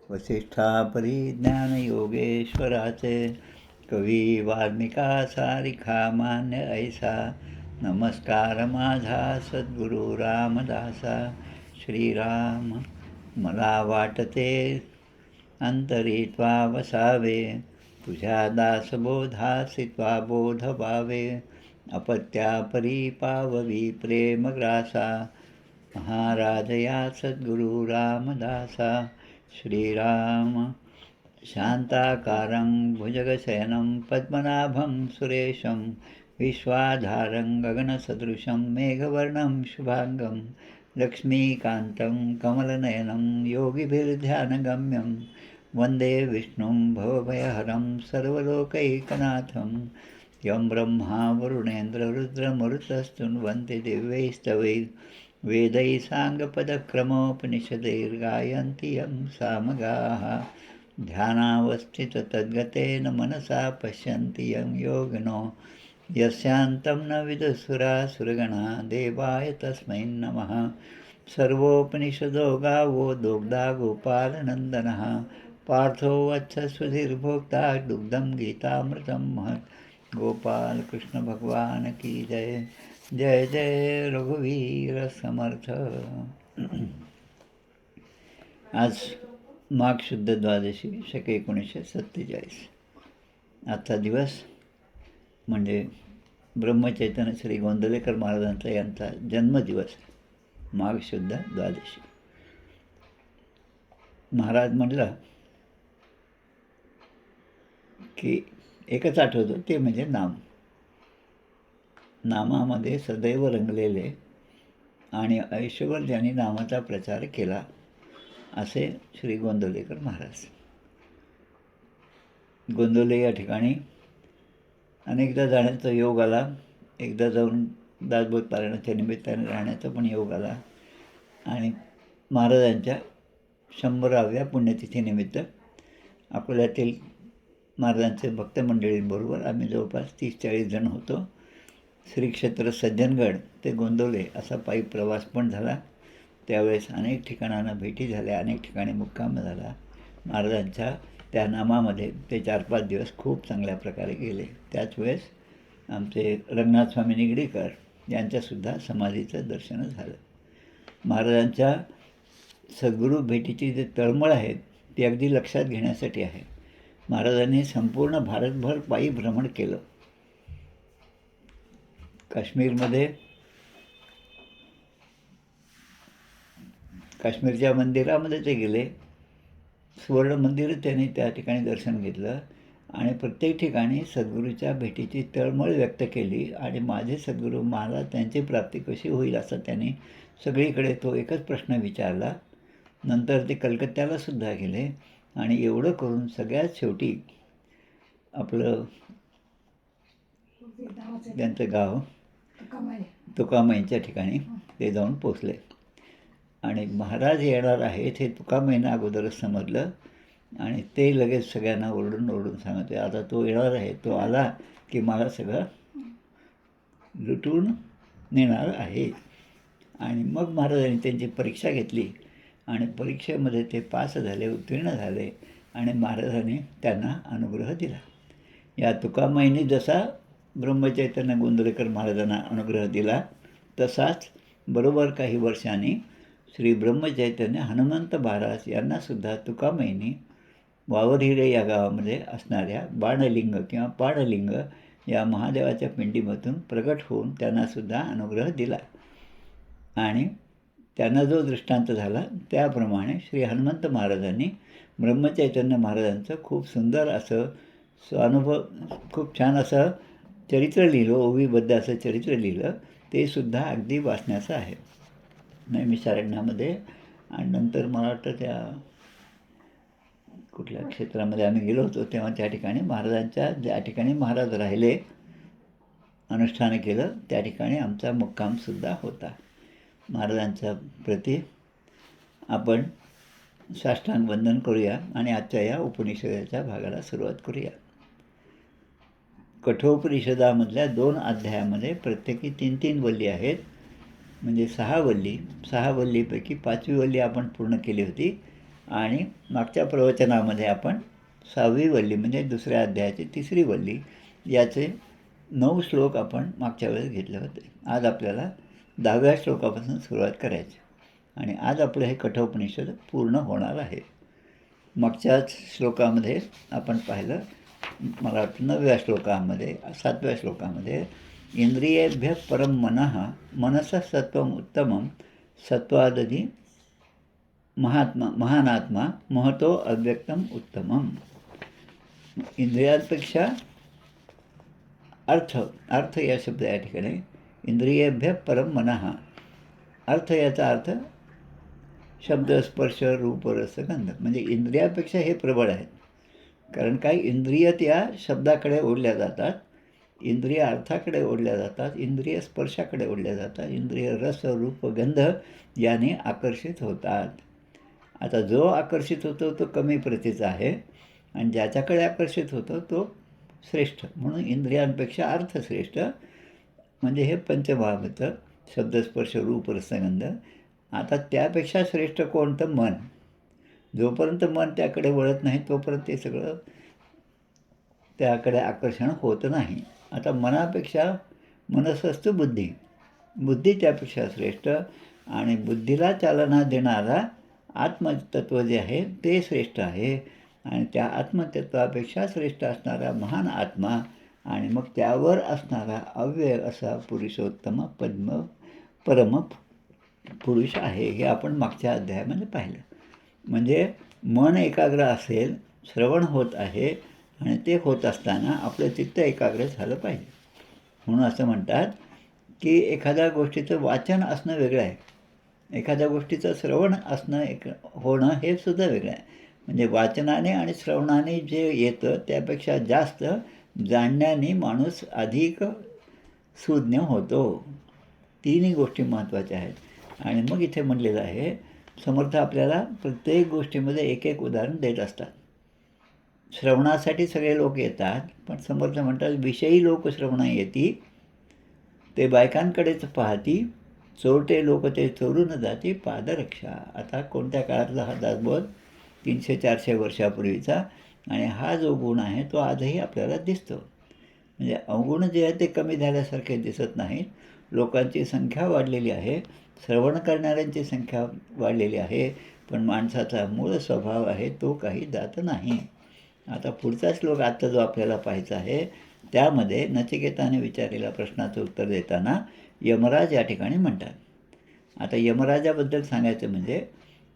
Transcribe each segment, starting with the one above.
वसिष्ठापरी ज्ञानयोगेश्वराचे कवी वाल्मिका सारिखा मान्य ऐसा. नमस्कार माझा सद्गुरू रामदासा. श्रीराम मला वाटते अंतरी त्वा वसावे, तुझ्या दासबोधासी त्वा बोध व्हावे. अपत्यापरी पाववी प्रेमग्रासा, महाराज या सद्गुरू रामदासा. श्रीराम शांताकारं भुजगशयनं पद्मनाभं सुरेशं, विश्वाधारं गगनसदृशं मेघवर्णं शुभांगं, लक्ष्मीकान्तं कमलनयनं योगिभिर्ध्यानगम्यं, वन्दे विष्णुं भवभयहरं सर्वलोकैकनाथं. यं ब्रह्मा वरुणेन्द्ररुद्रमरुतस्तुन्वन्ति दिव्यैस्तवैः, वेदैः साङ्गपदक्रमोपनिषदैर्गायन्ति यं सामगाः. ध्यानावस्थिततद्गतेन मनसा पश्यन्ति यं योगिनो, यस्यान्तं न विदुसुरासुरगणा. देवाय तस्मै नमः. सर्वोपनिषदो गावो दोग्धा गोपालनन्दनः, पार्थो वत्ससुधीर्भोक्ता दुग्धं गीतामृतं महत्. गोपाल कृष्ण भगवान की जय. जय जय रघुवीर समर्थ. आज माघ शुद्ध द्वादशी शके 1947. आजचा दिवस म्हणजे ब्रह्मचैतन्य श्री गोंदवलेकर महाराजांचा यांचा जन्मदिवस, माघ शुद्ध द्वादशी. महाराज म्हटलं की एकच आठवतं, ते म्हणजे नाम. नामामध्ये सदैव रंगलेले आणि आयुष्यभर ज्यांनी नामाचा प्रचार केला असे श्री गोंदवलेकर महाराज. गोंदवले या ठिकाणी अनेकदा जाण्याचा योग आला. एकदा जाऊन दासबोध पारायणाच्या निमित्ताने राहण्याचा पण योग आला. आणि महाराजांच्या 100व्या पुण्यतिथीनिमित्त अकोल्यातील महाराजांचे भक्त मंडळींबरोबर आम्ही जवळपास 30-40 जण होतो. श्री क्षेत्र सज्जनगड ते गोंदवले असा पायी प्रवास पण झाला. त्यावेळेस अनेक ठिकाणांना भेटी झाल्या, अनेक ठिकाणी मुक्काम झाला. महाराजांच्या त्या नामामध्ये ते 4-5 दिवस खूप चांगल्या प्रकारे गेले. त्याच वेळेस आमचे रंगनाथ स्वामी निगडीकर यांच्यासुद्धा समाधीचं दर्शन झालं. महाराजांच्या सद्गुरू भेटीची जे तळमळ आहे ती अगदी लक्षात घेण्यासाठी आहे. महाराजांनी संपूर्ण भारतभर पायी भ्रमण केलं. काश्मीरच्या मंदिरामध्ये ते गेले. सुवर्ण मंदिर त्यांनी त्या ठिकाणी दर्शन घेतलं आणि प्रत्येक ठिकाणी सद्गुरूच्या भेटीची तळमळ व्यक्त केली. आणि माझे सद्गुरू मला त्यांची प्राप्ती कशी होईल असं त्यांनी सगळीकडे तो एकच प्रश्न विचारला. नंतर ते कलकत्त्याला सुद्धा गेले आणि एवढं करून सगळ्यात शेवटी आपलं त्यांचं गाव तुकामाईच्या ठिकाणी ते जाऊन पोचले. आणि महाराज येणार आहेत हे तुकामाईनं अगोदरच समजलं आणि ते लगेच सगळ्यांना ओरडून सांगते, आता तो येणार आहे, तो आला की मला सगळं लुटून नेणार आहे. आणि मग महाराजांनी त्यांची परीक्षा घेतली आणि परीक्षेमध्ये ते पास झाले, उत्तीर्ण झाले आणि महाराजांनी त्यांना अनुग्रह दिला. या तुकामाईने जसा ब्रह्मचैतन्य गोंदवलेकर महाराजांना अनुग्रह दिला तसाच बरोबर काही वर्षांनी श्री ब्रह्मचैतन्य हनुमंत महाराज यांनासुद्धा तुकामाईनी वावरहिरे या गावामध्ये असणाऱ्या बाणलिंग किंवा पाणलिंग या महादेवाच्या पिंडीमधून प्रगट होऊन त्यांनासुद्धा अनुग्रह दिला. आणि त्यांना जो दृष्टांत झाला त्याप्रमाणे श्री हनुमंत महाराजांनी ब्रह्मचैतन्य महाराजांचं खूप सुंदर असं अनुभव, खूप छान असं चरित्र लिहिलं, ओवीबद्ध असं चरित्र लिहिलं. ते सुद्धा अगदी वाचण्याचं आहे नैमिषारण्यामध्ये. आणि नंतर मला वाटतं त्या कुठल्या क्षेत्रामध्ये आम्ही गेलो होतो तेव्हा त्या ठिकाणी महाराजांच्या ज्या ठिकाणी महाराज राहिले, अनुष्ठान केलं, त्या ठिकाणी आमचा मुक्कामसुद्धा होता. महाराजांच्या प्रती आपण साष्टांग वंदन करूया आणि आजच्या या उपनिषदाच्या भागाला सुरुवात करूया. कठोपनिषदामधल्या 2 अध्यायामध्ये प्रत्येकी 3-3 वल्ली आहेत. म्हणजे 6 वल्ली. 6 वल्लीपैकी 5वी वल्ली आपण पूर्ण केली होती आणि मागच्या प्रवचनामध्ये आपण 6वी वल्ली म्हणजे दुसऱ्या अध्यायाची 3री वल्ली याचे 9 श्लोक आपण मागच्या वेळेस घेतले होते. आज आपल्याला 10व्या श्लोकापासून सुरुवात करायची आणि आज आपलं हे कठोपनिषद पूर्ण होणार आहे. मागच्याच श्लोकामध्ये आपण पाहिलं, मला वाटतं 9व्या श्लोकामध्ये 7व्या श्लोकामध्ये इंद्रियेभ्य परम मनः मनसः सत्वम उत्तमम सत्वादधी महानात्मा महतो अव्यक्तम उत्तमम. इंद्रियांपेक्षा अर्थ या शब्द या ठिकाणी इंद्रियेभ्य परम मनः. याचा अर्थ शब्द स्पर्श रूप रस गंध, म्हणजे इंद्रियापेक्षा हे प्रबळ आहेत. कारण काही इंद्रिय त्या शब्दाकडे ओढल्या जातात, इंद्रिय अर्थाकडे ओढल्या जातात, इंद्रिय स्पर्शाकडे ओढल्या जातात, इंद्रिय रस रूप गंध याने आकर्षित होतात. आता जो आकर्षित होतो तो कमी प्रतीचा आहे आणि ज्याच्याकडे आकर्षित होतो तो श्रेष्ठ. म्हणून इंद्रियांपेक्षा अर्थ श्रेष्ठ, म्हणजे हे पंचमहाभूत शब्दस्पर्श रूप रसगंध. आता त्यापेक्षा श्रेष्ठ कोणतं? मन. जोपर्यंत मन त्याकडे वळत नाही तोपर्यंत ते सगळं त्याकडे आकर्षण होत नाही. आता मनापेक्षा मनसस्तु बुद्धी, बुद्धी त्यापेक्षा श्रेष्ठ आणि बुद्धीला चालना देणारा आत्मतत्व जे आहे ते श्रेष्ठ आहे आणि त्या आत्मतत्वापेक्षा श्रेष्ठ असणारा महान आत्मा आणि मग त्यावर असणारा अव्यय असा पुरुषोत्तम परम पुरुष आहे. हे आपण मागच्या अध्यायामध्ये पाहिलं. म्हणजे मन एकाग्र असेल, श्रवण होत आहे आणि ते होत असताना आपलं चित्त एकाग्र झालं पाहिजे. म्हणून असं म्हणतात की एखाद्या गोष्टीचं वाचन असणं वेगळं आहे, एखाद्या गोष्टीचं श्रवण असणं होणं हे सुद्धा वेगळं आहे. म्हणजे वाचनाने आणि श्रवणाने जे येतं त्यापेक्षा जास्त जाणण्याने माणूस अधिक सुज्ञ होतो. तिन्ही गोष्टी महत्त्वाच्या आहेत. आणि मग इथे म्हणलेलं आहे, समर्थ आपल्याला प्रत्येक गोष्टीमध्ये एक एक उदाहरण देत असतात. श्रवणासाठी सगळे लोक येतात, पण समर्थ म्हणतात विषयी लोक श्रवणा येती ते बायकांकडेच पाहती, चोरटे लोक ते चोरून जाती पादरक्षा. आता कोणत्या काळातला हा दासबोध? 300-400 वर्षापूर्वीचा. आणि हा जो गुण आहे तो आजही आपल्याला दिसतो. म्हणजे अवगुण जे आहे ते कमी झाल्यासारखे दिसत नाहीत. लोकांची संख्या वाढलेली आहे, श्रवण करणाऱ्यांची संख्या वाढलेली आहे, पण माणसाचा मूळ स्वभाव आहे तो काही जात नाही. आता पुढचा श्लोक आत्ता जो आपल्याला पाहायचा आहे त्यामध्ये नचिकेताने विचारलेल्या प्रश्नाचं उत्तर देताना यमराज या ठिकाणी म्हणतात. आता यमराजाबद्दल सांगायचं म्हणजे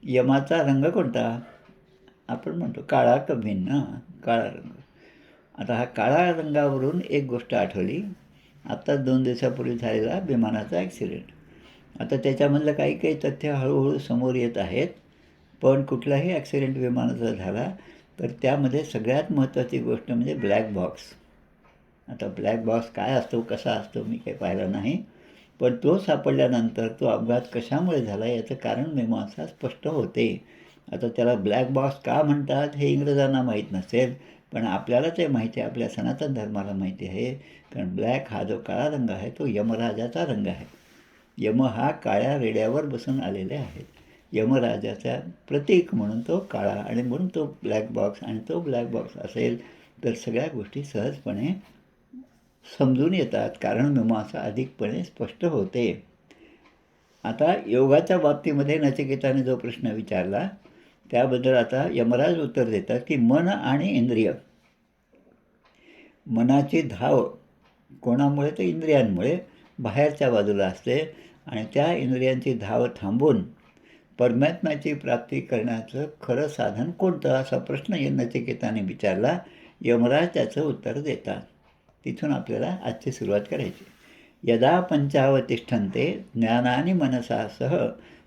यमाचा रंग कोणता? आपण म्हणतो काळा का भिन्न? काळा रंग. आता हा काळा रंगावरून एक गोष्ट आठवली, आत्ताच 2 दिवसापूर्वी झालेला विमानाचा ॲक्सिडेंट. आता त्याच्यामधलं काही काही तथ्य हळूहळू समोर येत आहेत, पण कुठलाही ॲक्सिडेंट विमानाचा झाला तर त्यामध्ये सगळ्यात महत्त्वाची गोष्ट म्हणजे ब्लॅक बॉक्स. आता ब्लॅक बॉक्स काय असतो, कसा असतो मी काही पाहिला नाही, पण तो सापडल्यानंतर तो अपघात कशामुळे झाला याचं कारण मीमांसा स्पष्ट होते. आता त्याला ब्लॅक बॉक्स का म्हणतात हे इंग्रजांना माहीत नसेल, पण आपल्याला ते माहिती आहे, आपल्या सनातन धर्माला माहिती आहे. कारण ब्लॅक हा जो काळा रंग आहे तो यमराजाचा रंग आहे. यम हा काळ्या रेड्यावर बसून आलेले आहेत. यमराजाचा प्रतीक म्हणून तो काळा आणि म्हणून तो ब्लॅक बॉक्स. आणि तो ब्लॅक बॉक्स असेल तर सगळ्या गोष्टी सहजपणे समजून येतात, कारण मीमांसा अधिकपणे स्पष्ट होते. आता योगाच्या बाबतीमध्ये नचिकेताने जो प्रश्न विचारला त्याबद्दल आता यमराज उत्तर देतात की मन आणि इंद्रिय, मनाची धाव कोणामुळे तर इंद्रियांमुळे बाहेरच्या बाजूला असते आणि त्या इंद्रियांची धाव थांबून परमात्म्याची प्राप्ती करण्याचं खरं साधन कोणतं असा प्रश्न नचिकेताने विचारला. यमराज त्याचं उत्तर देतात. तिथून आपल्याला आजची सुरुवात करायची. यदा पंचावतिष्ठन्ते ज्ञानानि मनसा सह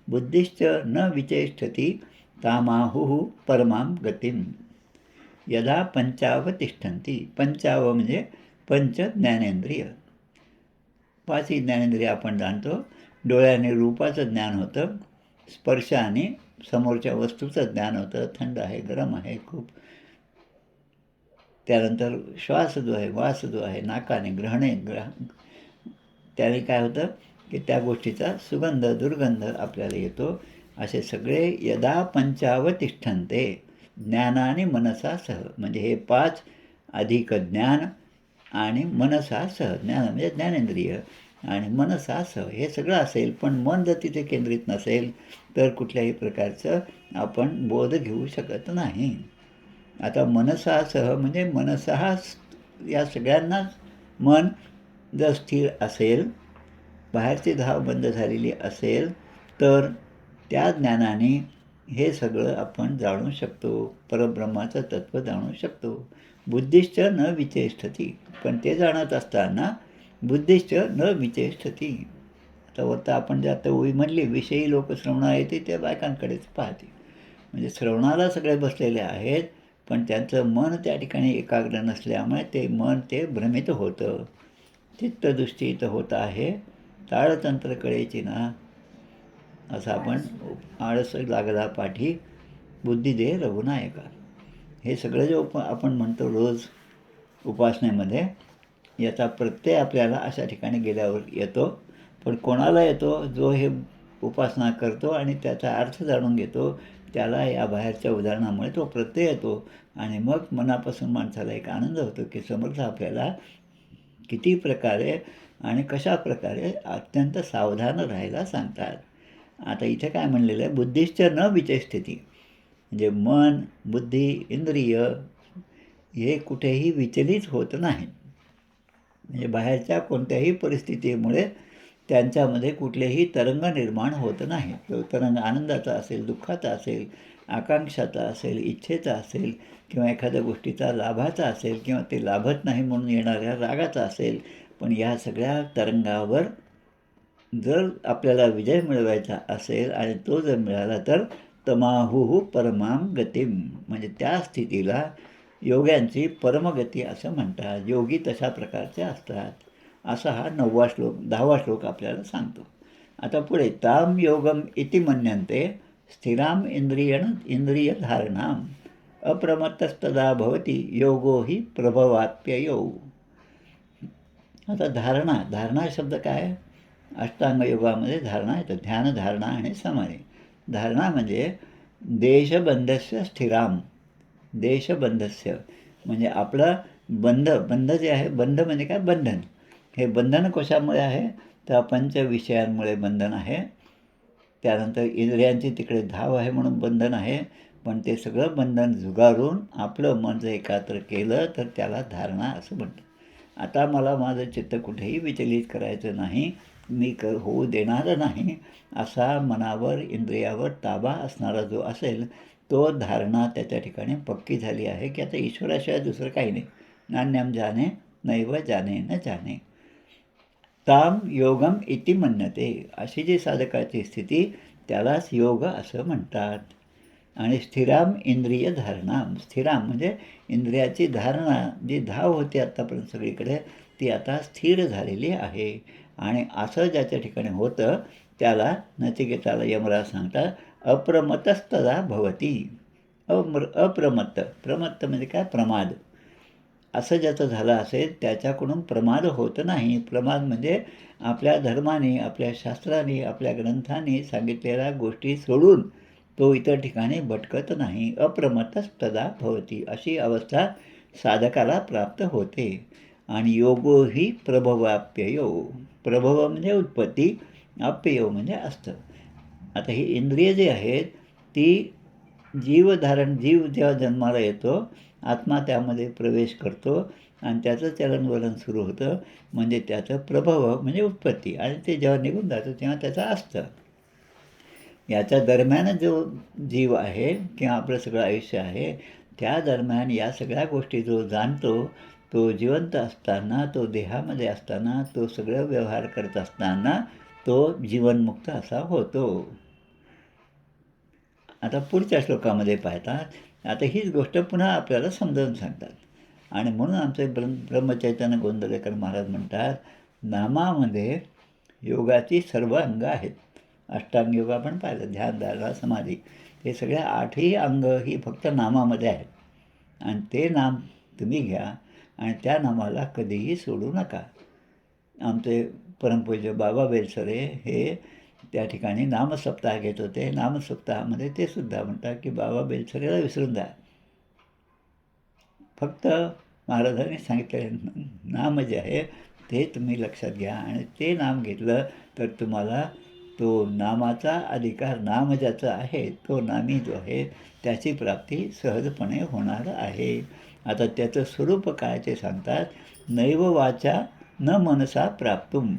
बुद्धिश्च न विचेष्टती तामाहुः परमां गतिम. यदा पंचावतिष्ठन्ति, पंचाव म्हणजे पंच ज्ञानेंद्रिय. 5 ज्ञानेंद्रिय आपण जाणतो. डोळ्याने रूपाचं ज्ञान होतं, स्पर्शाने समोरच्या वस्तूचं ज्ञान होतं, थंड आहे गरम आहे खूप. त्यानंतर श्वास जो आहे, वास जो आहे, नाकाने ग्रहणे त्याने काय होतं की त्या गोष्टीचा सुगंध दुर्गंध आपल्याला येतो. असे सगळे यदा पंचावतिष्ठन्ते ज्ञानाने मनसा सह, म्हणजे हे 5 अधिक ज्ञान आणि मनसा सह, ज्ञान म्हणजे ज्ञानेंद्रिय आणि मनसा सह हे सगळं असेल, पण मन जर तिथे केंद्रित नसेल तर कुठल्याही प्रकारचं आपण बोध घेऊ शकत नाही. आता मनसा सह म्हणजे मनसा या सगळ्यांनाच मन जर स्थिर असेल, बाहेरची धाव बंद झालेली असेल, तर त्या ज्ञानाने हे सगळं आपण जाणू शकतो, परब्रह्माचं तत्त्व जाणू शकतो. बुद्धिश्च न विचेष्टती, पण ते जाणत असताना बुद्धिश्च न विचेष्टती. आता आपण जे आता ओळी म्हणली, विषयी लोक श्रवणा येते त्या बायकांकडेच पाहते. म्हणजे श्रवणाला सगळे बसलेले आहेत, पण त्यांचं मन त्या ठिकाणी एकाग्र नसल्यामुळे ते मन ते भ्रमित होतं. चित्तदृष्टी इथं होत आहे, ताळतंत्र कळेची ना, असं आपण आळस लागला पाठी बुद्धी दे रघुनायका. हे सगळं जे आपण म्हणतो रोज उपासनेमध्ये, याचा प्रत्यय आपल्याला अशा ठिकाणी गेल्यावर येतो. पण कोणाला येतो? जो हे उपासना करतो आणि त्याचा अर्थ जाणून घेतो, त्याला या बाहेरच्या उदाहरणामुळे तो प्रत्यय येतो. आणि मग मनापासून माणसाला एक आनंद होतो की समर्थ आपल्याला किती प्रकारे आणि कशा प्रकारे अत्यंत सावधान राहायला सांगतात. आता इथे काय म्हणलेलं आहे, बुद्धिश्च न विचेष्टती, म्हणजे मन, बुद्धी, इंद्रिय हे कुठेही विचलित होत नाही. म्हणजे बाहेरच्या कोणत्याही परिस्थितीमुळे त्यांच्यामध्ये कुठलेही तरंग निर्माण होत नाही. तो तरंग आनंदाचा असेल, दुःखाचा असेल, आकांक्षाचा असेल, इच्छेचा असेल, किंवा एखाद्या गोष्टीचा लाभाचा असेल, किंवा ते लाभत नाही म्हणून येणाऱ्या रागाचा असेल. पण या सगळ्या तरंगावर जर आपल्याला विजय मिळवायचा असेल आणि तो जर मिळाला तर तमाहुः परमां गतिम, म्हणजे त्या स्थितीला योग्यांची परमगती असं म्हणतात. योगी तशा प्रकारचे असतात. असा हा 9वा श्लोक 10वा श्लोक आपल्याला सांगतो. आता पुढे ताम योगम इति मन्यन्ते स्थिराम इंद्रियधारणाम अप्रमत्तस्तदा भवति योगो हि प्रभवाप्ययो. आता धारणा शब्द काय? अष्टांग योगामध्ये धारणा येतं, ध्यानधारणा आणि समाधी. धारणा म्हणजे देशबंधस्य स्थिराम, देशबंधस्य म्हणजे आपलं बंध जे आहे, बंध म्हणजे काय? बंधन. हे बंधन कशामुळे आहे? तर पंच विषयांमुळे बंधन आहे. त्यानंतर इंद्रियांची तिकडे धाव आहे म्हणून बंधन आहे. पण ते सगळं बंधन झुगारून आपलं मन जर एकाग्र केलं तर त्याला धारणा असं म्हणतात. आता मला माझं चित्त कुठेही विचलित करायचं नाही, मी होऊ देणार नाही, असा मनावर इंद्रियावर ताबा असणारा जो असेल तो धारणा त्याच्या ठिकाणी पक्की झाली आहे की आता ईश्वराशिवाय दुसरं काही नाही. नान्यम जाने नैव जाने न जाने. ताम योगम इति मन्यते, अशी जी साधकाची स्थिती त्यालाच योग असं म्हणतात. आणि स्थिराम इंद्रिय धारणाम, स्थिराम म्हणजे इंद्रियाची धारणा, जी धाव होती आत्तापर्यंत सगळीकडे, ती आता स्थिर झालेली आहे. आणि असं ज्याच्या ठिकाणी होतं त्याला नचिकेताला यमराज सांगतात अप्रमत्तस्तदा भवती. प्रमत्त म्हणजे काय? प्रमाद. असं ज्याचं झालं असेल त्याच्याकडून प्रमाद होत नाही. प्रमाद म्हणजे आपल्या धर्माने, आपल्या शास्त्राने, आपल्या ग्रंथांनी सांगितलेल्या गोष्टी सोडून तो इतर ठिकाणी भटकत नाही. अप्रमत्तस्तदा भवती, अशी अवस्था साधकाला प्राप्त होते. आणि योगो ही प्रभवाप्ययो, प्रभव म्हणजे उत्पत्ती, अप्ययो म्हणजे असतं. आता ही इंद्रिय जी आहेत ती जीव जेव्हा जन्माला येतो, आत्मा त्यामध्ये प्रवेश करतो आणि त्याचं चलनवलन सुरू होतं, म्हणजे त्याचं प्रभव म्हणजे उत्पत्ती, आणि ते जेव्हा निघून जातं तेव्हा त्याचं असतं. याच्या दरम्यान जो जीव आहे किंवा आपलं सगळं आयुष्य आहे, त्या दरम्यान या सगळ्या गोष्टी जो जाणतो, तो जिवंत असताना, तो देहामध्ये असताना, तो सगळं व्यवहार करत असताना तो जीवनमुक्त असा होतो. आता पुढच्या श्लोकामध्ये पाहतात, आता हीच गोष्ट पुन्हा आपल्याला समजावून सांगतात. आणि म्हणून आमचे ब्रह्मचैतन्य गोंदवलेकर महाराज म्हणतात, नामामध्ये योगाची सर्व अंग आहेत. अष्टांग योग आपण पाहिलं, ध्यान, धारणा, समाधी, हे सगळ्या 8ही अंग ही फक्त नामामध्ये आहेत. आणि ते नाम तुम्ही घ्या आणि त्या नामाला कधीही सोडू नका. आमचे परमपूज्य बाबा बेलसरे हे त्या ठिकाणी नामसप्ताह घेत होते. नामसप्ताहामध्ये ते सुद्धा म्हणतात की बाबा बेलसरेला विसरून जा. फक्त महाराजांनी सांगितले नाम जे आहे ते तुम्ही लक्षात घ्या आणि ते नाम घेतलं तर तुम्हाला तो नामाचा अधिकार, नाम ज्याचा आहे तो नामी जो आहे त्याची प्राप्ती सहजपणे होणार आहे. आता त्याचं स्वरूप काय ते सांगतात. नैव वाचा न मनसा प्राप्तुम.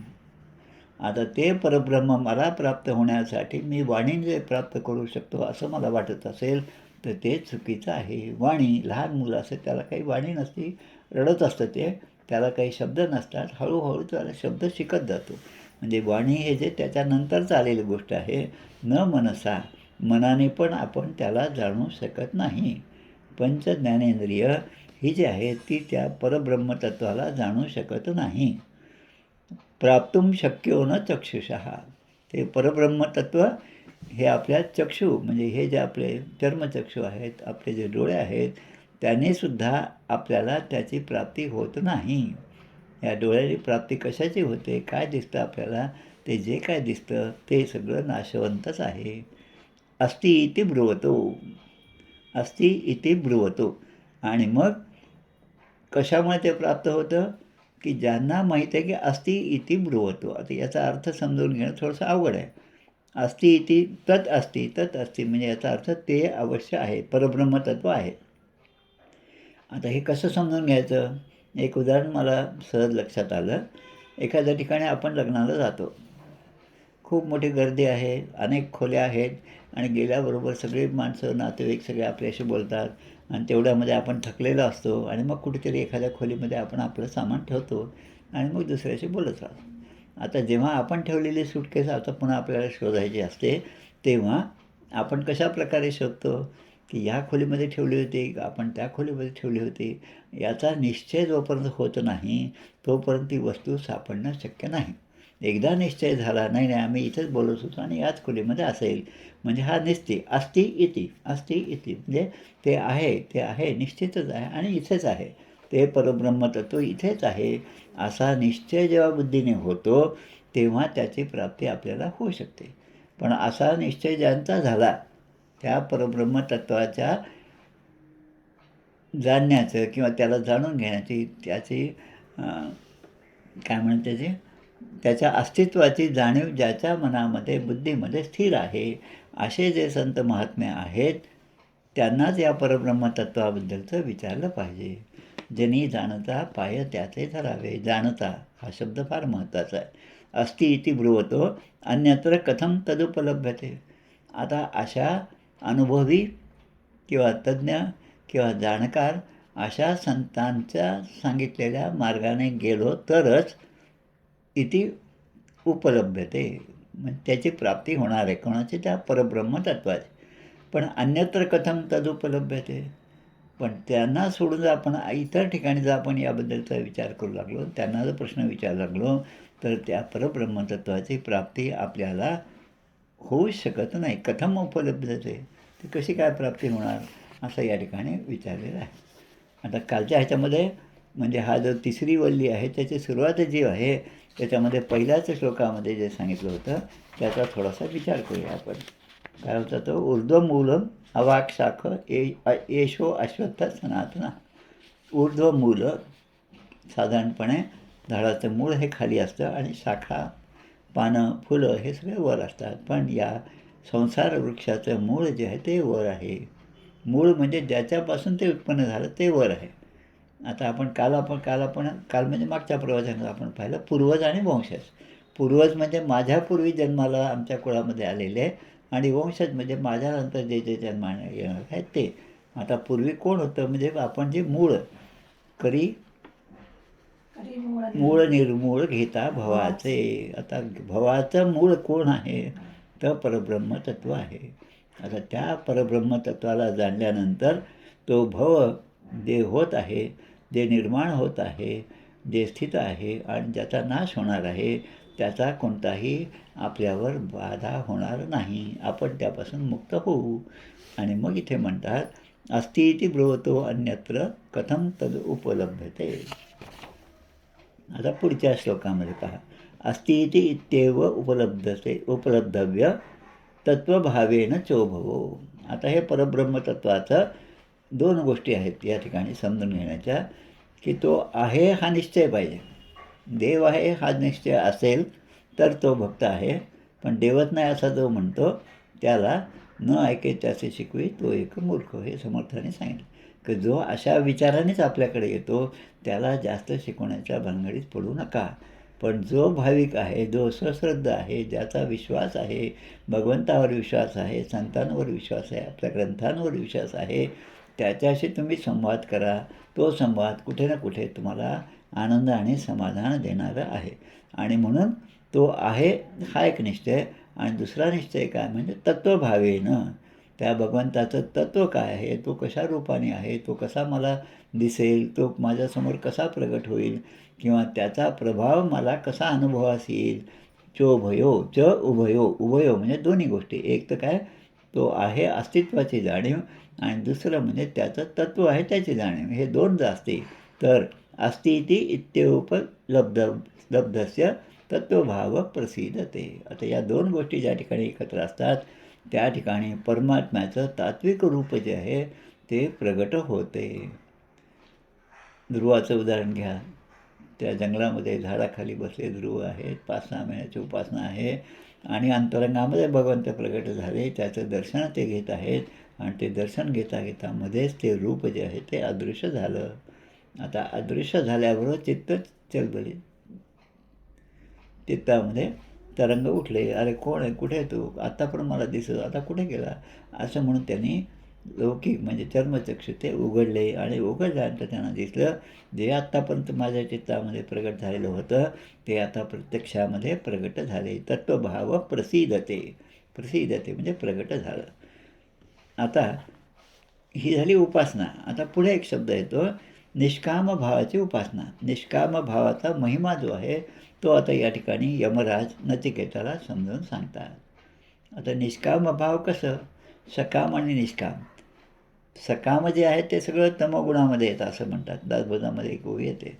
आता ते परब्रह्म मला प्राप्त होण्यासाठी मी वाणीने प्राप्त करू शकतो असं मला वाटत असेल तर ते चुकीचं आहे. वाणी, लहान मुलं असतं त्याला काही वाणी नसते, रडत असतं ते, त्याला काही शब्द नसतात, हळूहळू त्याला शब्द शिकत जातो. म्हणजे वाणी हे जे त्याच्यानंतरच आलेली गोष्ट आहे. न मनसा, मनाने पण आपण त्याला जाणू शकत नाही. पंच ज्ञानेंद्रिय ही जी आहे ती त्या परब्रह्मतत्वाला जाणू शकत नाही. प्राप्तुम शक्यो न चक्षुषः. ते परब्रह्मतत्व हे आपल्या चक्षु म्हणजे हे जे आपले चर्मचक्षु आहेत, आपले जे डोळे आहेत त्यानेसुद्धा आपल्याला त्याची प्राप्ती होत नाही. या डोळ्याची प्राप्ती कशाची होते, काय दिसतं आपल्याला, ते जे काय दिसतं ते सगळं नाशवंतच आहे. अस्ति इति ब्रुवतो, अस्ति इति ब्रुवतो. आणि मग कशामुळे ते प्राप्त होतं की ज्यांना माहीत आहे की अस्ति इति ब्रुवतो. आता याचा अर्थ समजून घेणं थोडंसं अवघड आहे. अस्ति इति तत् अस्ति, तत् अस्ति म्हणजे याचा अर्थ ते अवश्य आहे, परब्रह्मतत्व आहे. आता हे कसं समजून घ्यायचं. एक उदाहरण मला सहज लक्षात आलं. एखाद्या ठिकाणी आपण लग्नाला जातो, खूप मोठी गर्दी आहे, अनेक खोल्या आहेत आणि गेल्याबरोबर सगळे माणसं, नातेवाईक सगळे आपल्याशी बोलतात आणि तेवढ्यामध्ये आपण थकलेलो असतो आणि मग कुठेतरी एखाद्या खोलीमध्ये आपण आपलं सामान ठेवतो आणि मग दुसऱ्याशी बोलत राहतो. आता जेव्हा आपण ठेवलेली सूटकेस आता पुन्हा आपल्याला शोधायची असते तेव्हा आपण कशा प्रकारे शोधतो की ह्या खोलीमध्ये ठेवली होती, आपण त्या खोलीमध्ये ठेवली होती. याचा निश्चय जोपर्यंत होत नाही तोपर्यंत ती वस्तू सापडणं शक्य नाही. एकदा निश्चय झाला, नाही नाही आम्ही इथेच बोलत होतो आणि याच खोलीमध्ये असेल, म्हणजे हा निश्चय अस्ति इति, अस्ति इति म्हणजे ते आहे, निश्चितच आहे आणि इथेच आहे, ते परब्रह्मतत्व इथेच आहे असा निश्चय जेव्हा बुद्धीने होतो तेव्हा त्याची प्राप्ती आपल्याला होऊ शकते. पण असा निश्चय ज्यांचा झाला त्या परब्रह्मतत्वाच्या जाणण्याचं किंवा त्याला जाणून घेण्याची, त्याची काय म्हणते ते, त्याच्या अस्तित्वाची जाणीव ज्याच्या मनामध्ये, बुद्धीमध्ये स्थिर आहे असे जे संत महात्मे आहेत त्यांनाच या परब्रह्मतत्वाबद्दलचं विचारलं पाहिजे. जनी जाणता पाय त्याचे धरावे. जाणता हा शब्द फार महत्त्वाचा आहे. अस्ति इति ब्रुवतो अन्यत्र कथम तदुपलभ्यते. आता अशा अनुभवी किंवा तज्ज्ञ किंवा जाणकार अशा संतांच्या सांगितलेल्या मार्गाने गेलो तरच इति उपलभ्यते, म्हणजे त्याची प्राप्ती होणार आहे. कोणाची? त्या परब्रह्मतत्वाची. पण अन्यत्र कथम तदुपलभ्यते. पण त्यांना सोडून जर आपण इतर ठिकाणी जर आपण याबद्दलचा विचार करू लागलो, त्यांना जर प्रश्न विचारू लागलो तर त्या परब्रह्मतत्वाची प्राप्ती आपल्याला होऊ शकत नाही. कथम उपलब्धते, ती कशी काय प्राप्ती होणार असं या ठिकाणी विचारलेलं आहे. आता कालच्या ह्याच्यामध्ये म्हणजे हा जो तिसरी वल्ली आहे त्याची सुरुवात जी आहे त्याच्यामध्ये पहिल्याच श्लोकामध्ये जे सांगितलं होतं त्याचा थोडासा विचार करूया आपण. काय होता तो? ऊर्ध्वमूलम अवाक शाख येशो अश्वत्थ सनातना. ऊर्ध्वमूल साधारणपणे झाडाचं मूळ हे खाली असतं आणि शाखा, पानं, फुलं हे सगळे वर असतात. पण या संसार वृक्षाचं मूळ जे आहे ते वर आहे. मूळ म्हणजे ज्याच्यापासून ते उत्पन्न झालं ते वर आहे. आता आपण काल म्हणजे मागच्या प्रवचनात आपण पाहिलं पूर्वज आणि वंशज. पूर्वज म्हणजे माझ्यापूर्वी जन्माला आमच्या कुळामध्ये आलेले आणि वंशज म्हणजे माझ्यानंतर जे जे जन्माला येणार आहेत ते. आता पूर्वी कोण होतं म्हणजे आपण जे मूळ मूळ निर्मूळ घेता भवाचे. आता भवाचं मूळ कोण आहे? तर परब्रह्मतत्व आहे. आता त्या परब्रह्मतत्वाला जाणल्यानंतर तो भव जे होत आहे, जे निर्माण होत आहे, जे स्थित आहे आणि ज्याचा नाश होणार आहे त्याचा कोणताही आपल्यावर बाधा होणार नाही. आपण त्यापासून मुक्त होऊ. आणि मग इथे म्हणतात अस्ति इति ब्रुवतो अन्यत्र कथम तद उपलभ्यते. आता पुढच्या श्लोकामध्ये पहा. अस्ति इति इत्येव उपलब्धव्य तत्वभावेन चोभवो. आता हे परब्रह्मतत्वाचं दोन गोष्टी आहेत या ठिकाणी समजून घेण्याच्या, की तो आहे हा निश्चय पाहिजे. देव आहे हा निश्चय असेल तर तो भक्त आहे, पण देवच नाही असा जो म्हणतो त्याला न ऐके त्याचे शिकवी तो एक मूर्ख, हे समर्थाने सांगितलं. की जो अशा विचारानेच आपल्याकडे येतो त्याला जास्त शिकवण्याच्या भानगडीत पडू नका. पण जो भाविक आहे, जो सश्रद्ध आहे, ज्याचा विश्वास आहे, भगवंतावर विश्वास आहे, संतांवर विश्वास आहे, आपल्या ग्रंथांवर विश्वास आहे, त्याच्याशी तुम्ही संवाद करा. तो संवाद कुठे ना कुठे तुम्हाला आनंद आणि समाधान देणारा आहे. आणि म्हणून तो आहे हा एक निश्चय. आणि दुसरा निश्चय काय म्हणजे तत्वभावेनं, त्या भगवंताचं तत्त्व काय आहे, तो कशा रूपाने आहे, तो कसा मला दिसेल, तो माझ्यासमोर कसा प्रगट होईल, किंवा त्याचा प्रभाव मला कसा अनुभवास येईल. चोभयो च उभयो, उभयो म्हणजे दोन्ही गोष्टी. एक तर काय तो आहे अस्तित्वाची जाणीव, आणि दुसरं म्हणजे त्याचं तत्त्व आहे त्याची जाणीव. हे दोन जर असते तर अस्ति इति इत्युपलब्धस्य तत्वभाव प्रसिद्धते. आता या दोन गोष्टी ज्या ठिकाणी एकत्र असतात त्या ठिकाणी परमात्म्याचं तात्विक रूप जे आहे ते प्रगट होते. ध्रुवाचं उदाहरण घ्या. त्या जंगलामध्ये झाडाखाली बसले ध्रुव आहेत, 5-6 महिन्याची उपासना आहे, आणि अंतरंगामध्ये भगवंत प्रगट झाले. त्याचं दर्शन ते घेत आहेत, आणि ते दर्शन घेता घेता मध्येच ते रूप जे आहे ते अदृश्य झालं. आता अदृश्य झाल्याबरोबर चित्त चलबली, चित्तामध्ये तरंग उठले. अरे कोण आहे, कुठे आहे तू, आत्ता पण मला दिसत, आता कुठे गेला, असं म्हणून त्यांनी लौकिक म्हणजे चर्मचक्षु ते उघडले. आणि उघडल्यानंतर त्यांना दिसलं जे आत्तापर्यंत माझ्या चित्तामध्ये प्रगट झालेलं होतं ते आता प्रत्यक्षामध्ये प्रगट झाले. तत्वभाव प्रसिद्धते, प्रसिद्धते म्हणजे प्रगट झालं. आता ही झाली उपासना. आता पुढे एक शब्द येतो निष्काम भावाची उपासना. निष्काम भावाचा महिमा जो आहे तो आता या ठिकाणी यमराज नचिकेताला समजावून सांगतात. आता निष्काम भाव कसं, सकाम आणि निष्काम. सकाम जे आहे ते सगळं तमोगुणामध्ये येतं असं म्हणतात. दासबोधामध्ये एक ओवी येते,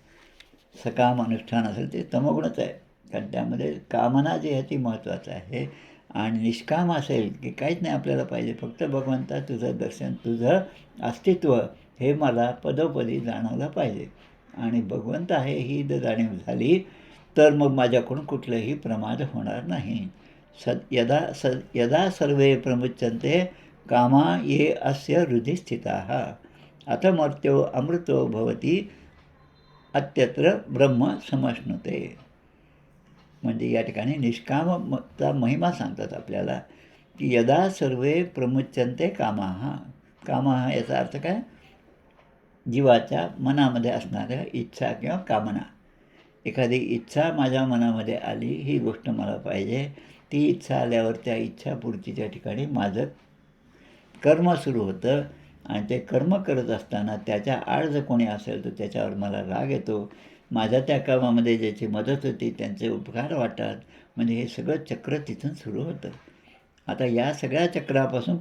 सकाम अनुष्ठान असेल ते तमोगुणच आहे, कारण त्यामध्ये कामना जी आहे ती महत्त्वाचं आहे. आणि निष्काम असेल की काहीच नाही आपल्याला पाहिजे, फक्त भगवंता तुझं दर्शन, तुझं अस्तित्व हे मला पदोपदी जाणवलं पाहिजे. आणि भगवंत आहे ही जर जाणीव झाली तर मग माझ्याकडून कुठलंही प्रमाद होणार नाही. यदा सर्वे प्रमुच्यन्ते कामा ये अस्य हृदि स्थिताः अथमर्त्यो अमृतो भवति अत्यत्र ब्रह्म समश्नुते. म्हणजे या ठिकाणी निष्कामचा महिमा सांगतात आपल्याला, की यदा सर्वे प्रमुच्यन्ते कामाः. कामाः याचा अर्थ काय, जीवाच्या मनामध्ये असणाऱ्या इच्छा किंवा कामना. एखादी इच्छा माझ्या मनामध्ये आली, ही गोष्ट मला पाहिजे, ती इच्छा आल्यावर त्या इच्छापूर्तीच्या ठिकाणी माझं कर्म सुरू होतं. आणि ते कर्म करत असताना त्याच्या आड जर कोणी असेल तर त्याच्यावर मला राग येतो. माझ्या त्या कामामध्ये ज्याची मदत होती त्यांचे उपकार वाटतात. म्हणजे हे सगळं चक्र तिथून सुरू होतं. आता या सगळ्या चक्रापासून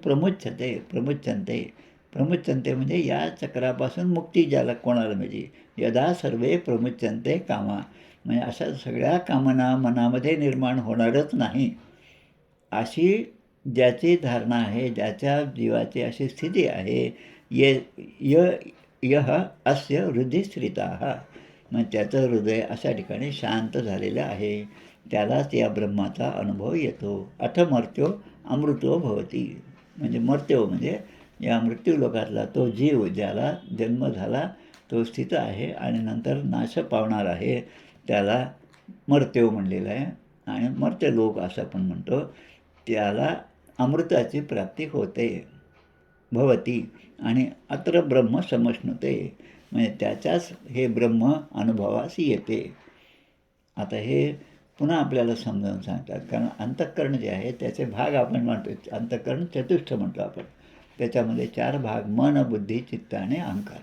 प्रमुच्यन्ते म्हणजे या चक्रापासून मुक्ती ज्याला कोणाला मिळते. यदा सर्वे प्रमुच्यन्ते कामा म्हणजे अशा सगळ्या कामना मनामध्ये निर्माण होणारच नाही अशी ज्याची धारणा आहे, ज्याच्या जीवाची अशी स्थिती आहे, यह अस्य हृदय स्थिताः. मग त्याचं हृदय अशा ठिकाणी शांत झालेलं आहे, त्यालाच या ब्रह्माचा अनुभव येतो. अथ मर्त्यो अमृतो भवती म्हणजे मर्त्यो म्हणजे या मृत्यूलोकातला तो जीव ज्याला जन्म झाला तो स्थित आहे आणि नंतर नाश पावणार आहे, त्याला मर्त्यो म्हणलेलं आहे. आणि मर्त्यलोक असं आपण म्हणतो, त्याला अमृताची प्राप्ती होते भवती. आणि अत्र ब्रह्म समश्नुते म्हणजे त्याच्याच हे ब्रह्म अनुभवास येते. आता हे पुन्हा आपल्याला समजावून सांगतात, कारण अंतःकरण जे आहे त्याचे भाग आपण म्हणतो, अंतःकरण चतुष्ट म्हणतो आपण. त्याच्यामध्ये 4 भाग, मन, बुद्धी, चित्त आणि अहंकार.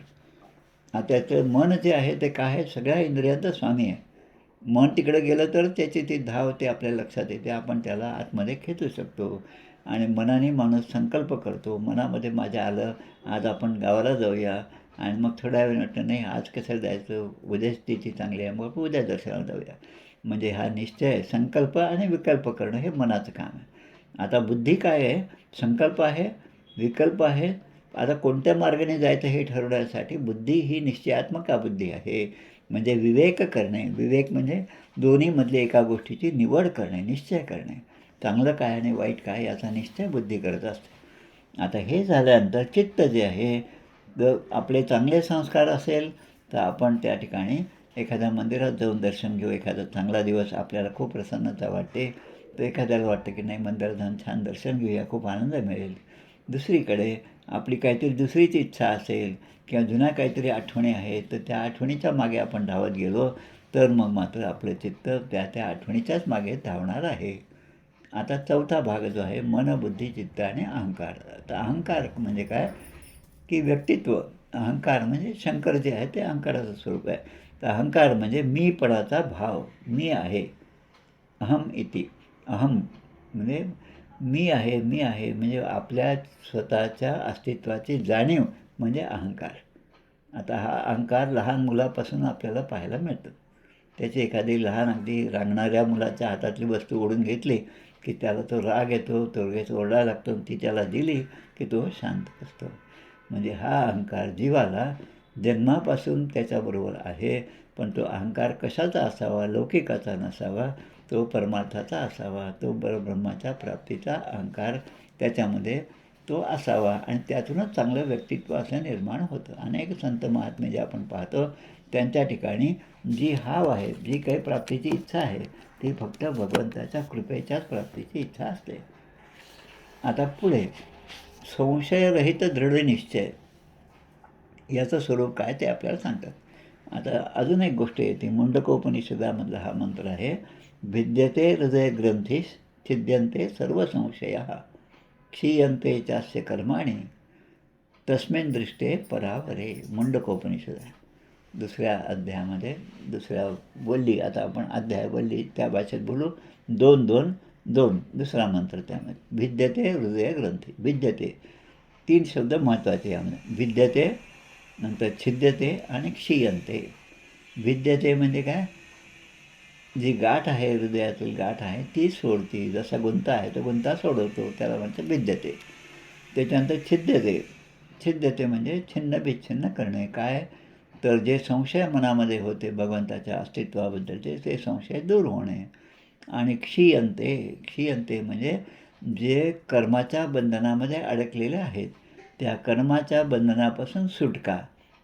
आता त्याचं मन जे आहे ते काय आहे, सगळ्या इंद्रियांचा स्वामी आहे. मन तिकडे गेलं तर त्याची ती धाव ते आपल्या लक्षात येते, आपण त्याला आतमध्ये खेचू शकतो. आणि मनाने माणूस संकल्प करतो, मनामध्ये माझ्या आलं आज आपण गावाला जाऊया, आणि मग थोड्या वेळ वाटतं नाही आज कसं जायचं, उद्या स्थिती चांगली आहे मग उद्या दर्शनाला जाऊया. म्हणजे हा निश्चय, संकल्प आणि विकल्प करणं हे मनाचं काम आहे. आता बुद्धी काय आहे? संकल्प आहे, विकल्प आहे. आता कोणत्या मार्गाने जायचं हे ठरवण्यासाठी बुद्धी ही निश्चयात्मक बुद्धी आहे. म्हणजे विवेक करणे, विवेक म्हणजे दोन्हीमधली एका गोष्टीची निवड करणे, निश्चय करणे. चांगलं काय आणि वाईट काय याचा निश्चय बुद्धी करत असते. आता हे झाल्यानंतर चित्त जे आहे, आपले चांगले संस्कार असेल तर आपण त्या ठिकाणी एखाद्या मंदिरात जाऊन दर्शन घेऊ. एखादा चांगला दिवस आपल्याला खूप प्रसन्नता वाटते, तर एखाद्याला वाटतं की नाही, मंदिरात जाऊन छान दर्शन घेऊया, खूप आनंद मिळेल. दुसरीकडे आपली काहीतरी दुसरीच इच्छा असेल किंवा जुन्या काहीतरी आठवणी आहेत, तर त्या आठवणीच्या मागे आपण धावत गेलो तर मग मात्र आपलं चित्त त्या आठवणीच्याच मागे धावणार आहे. आता चौथा भाग जो आहे, मन, बुद्धी, चित्त आणि अहंकार. तर अहंकार म्हणजे काय? की व्यक्तित्व. अहंकार म्हणजे शंकर जे आहे ते अहंकाराचं स्वरूप आहे. तर अहंकार म्हणजे मीपणाचा भाव. मी आहे, अहम इति. अहम म्हणजे मी आहे, मी आहे म्हणजे आपल्या स्वतःच्या अस्तित्वाची जाणीव म्हणजे अहंकार. आता हा अहंकार लहान मुलापासून आपल्याला पाहायला मिळतो. त्याची एखादी लहान अगदी रांगणाऱ्या मुलाच्या हातातली वस्तू ओढून घेतली की त्याला तो राग येतो, तो लगेच ओरडायला लागतो. ती त्याला दिली की तो शांत असतो. म्हणजे हा अहंकार जीवाला जन्मापासून त्याच्याबरोबर आहे. पण तो अहंकार कशाचा असावा? लौकिकाचा नसावा, तो परमार्थाचा असावा. तो परब्रह्माच्या प्राप्तीचा अहंकार त्याच्यामध्ये तो असावा आणि त्यातूनच चांगलं व्यक्तित्व असं निर्माण होतं. अनेक संत महात्मे जे आपण पाहतो त्यांच्या ठिकाणी जी हाव आहे, जी काही प्राप्तीची इच्छा आहे, ती फक्त भगवंताच्या कृपेच्याच प्राप्तीची इच्छा असते. आता पुढे संशयरहित दृढ निश्चय याचं स्वरूप काय ते आपल्याला सांगतात. आता अजून एक गोष्ट येते. मुंडकोपनिषदामधला हा मंत्र आहे, भिद्यते हृदय ग्रंथीस छिद्यन्ते सर्व संशयाः क्षीयन्ते चास्य कर्माणि तस्मिन् दृष्टे परावरे. मुंडकोपनिषद आहे. दुसऱ्या अध्यायामध्ये दुसऱ्या बोलली, आता आपण अध्याय बोलली त्या भाषेत बोलू. 2-2-2 दुसरा मंत्र त्यामध्ये. भिद्यते हृदय ग्रंथी. भिद्यते, 3 शब्द महत्त्वाचे यामध्ये. भिद्यते, नंतर छिद्यते आणि क्षीयन्ते. भिद्यते म्हणजे काय? जी गाठ आहे, हृदयातील गाठ आहे ती सोडती. जसा गुंता आहे तो गुंता सोडवतो, त्याला म्हणतं भिद्यते. त्याच्यानंतर छिद्यते. छिद्यते म्हणजे छिन्न बिच्छिन्न करणे. काय? तर जे संशय मनामध्ये होते भगवंताच्या अस्तित्वाबद्दलचे ते संशय दूर होणे. आणि क्षीयन्ते, क्षीयन्ते म्हणजे जे कर्माच्या बंधनामध्ये अडकलेले आहेत त्या कर्माच्या बंधनापासून सुटका.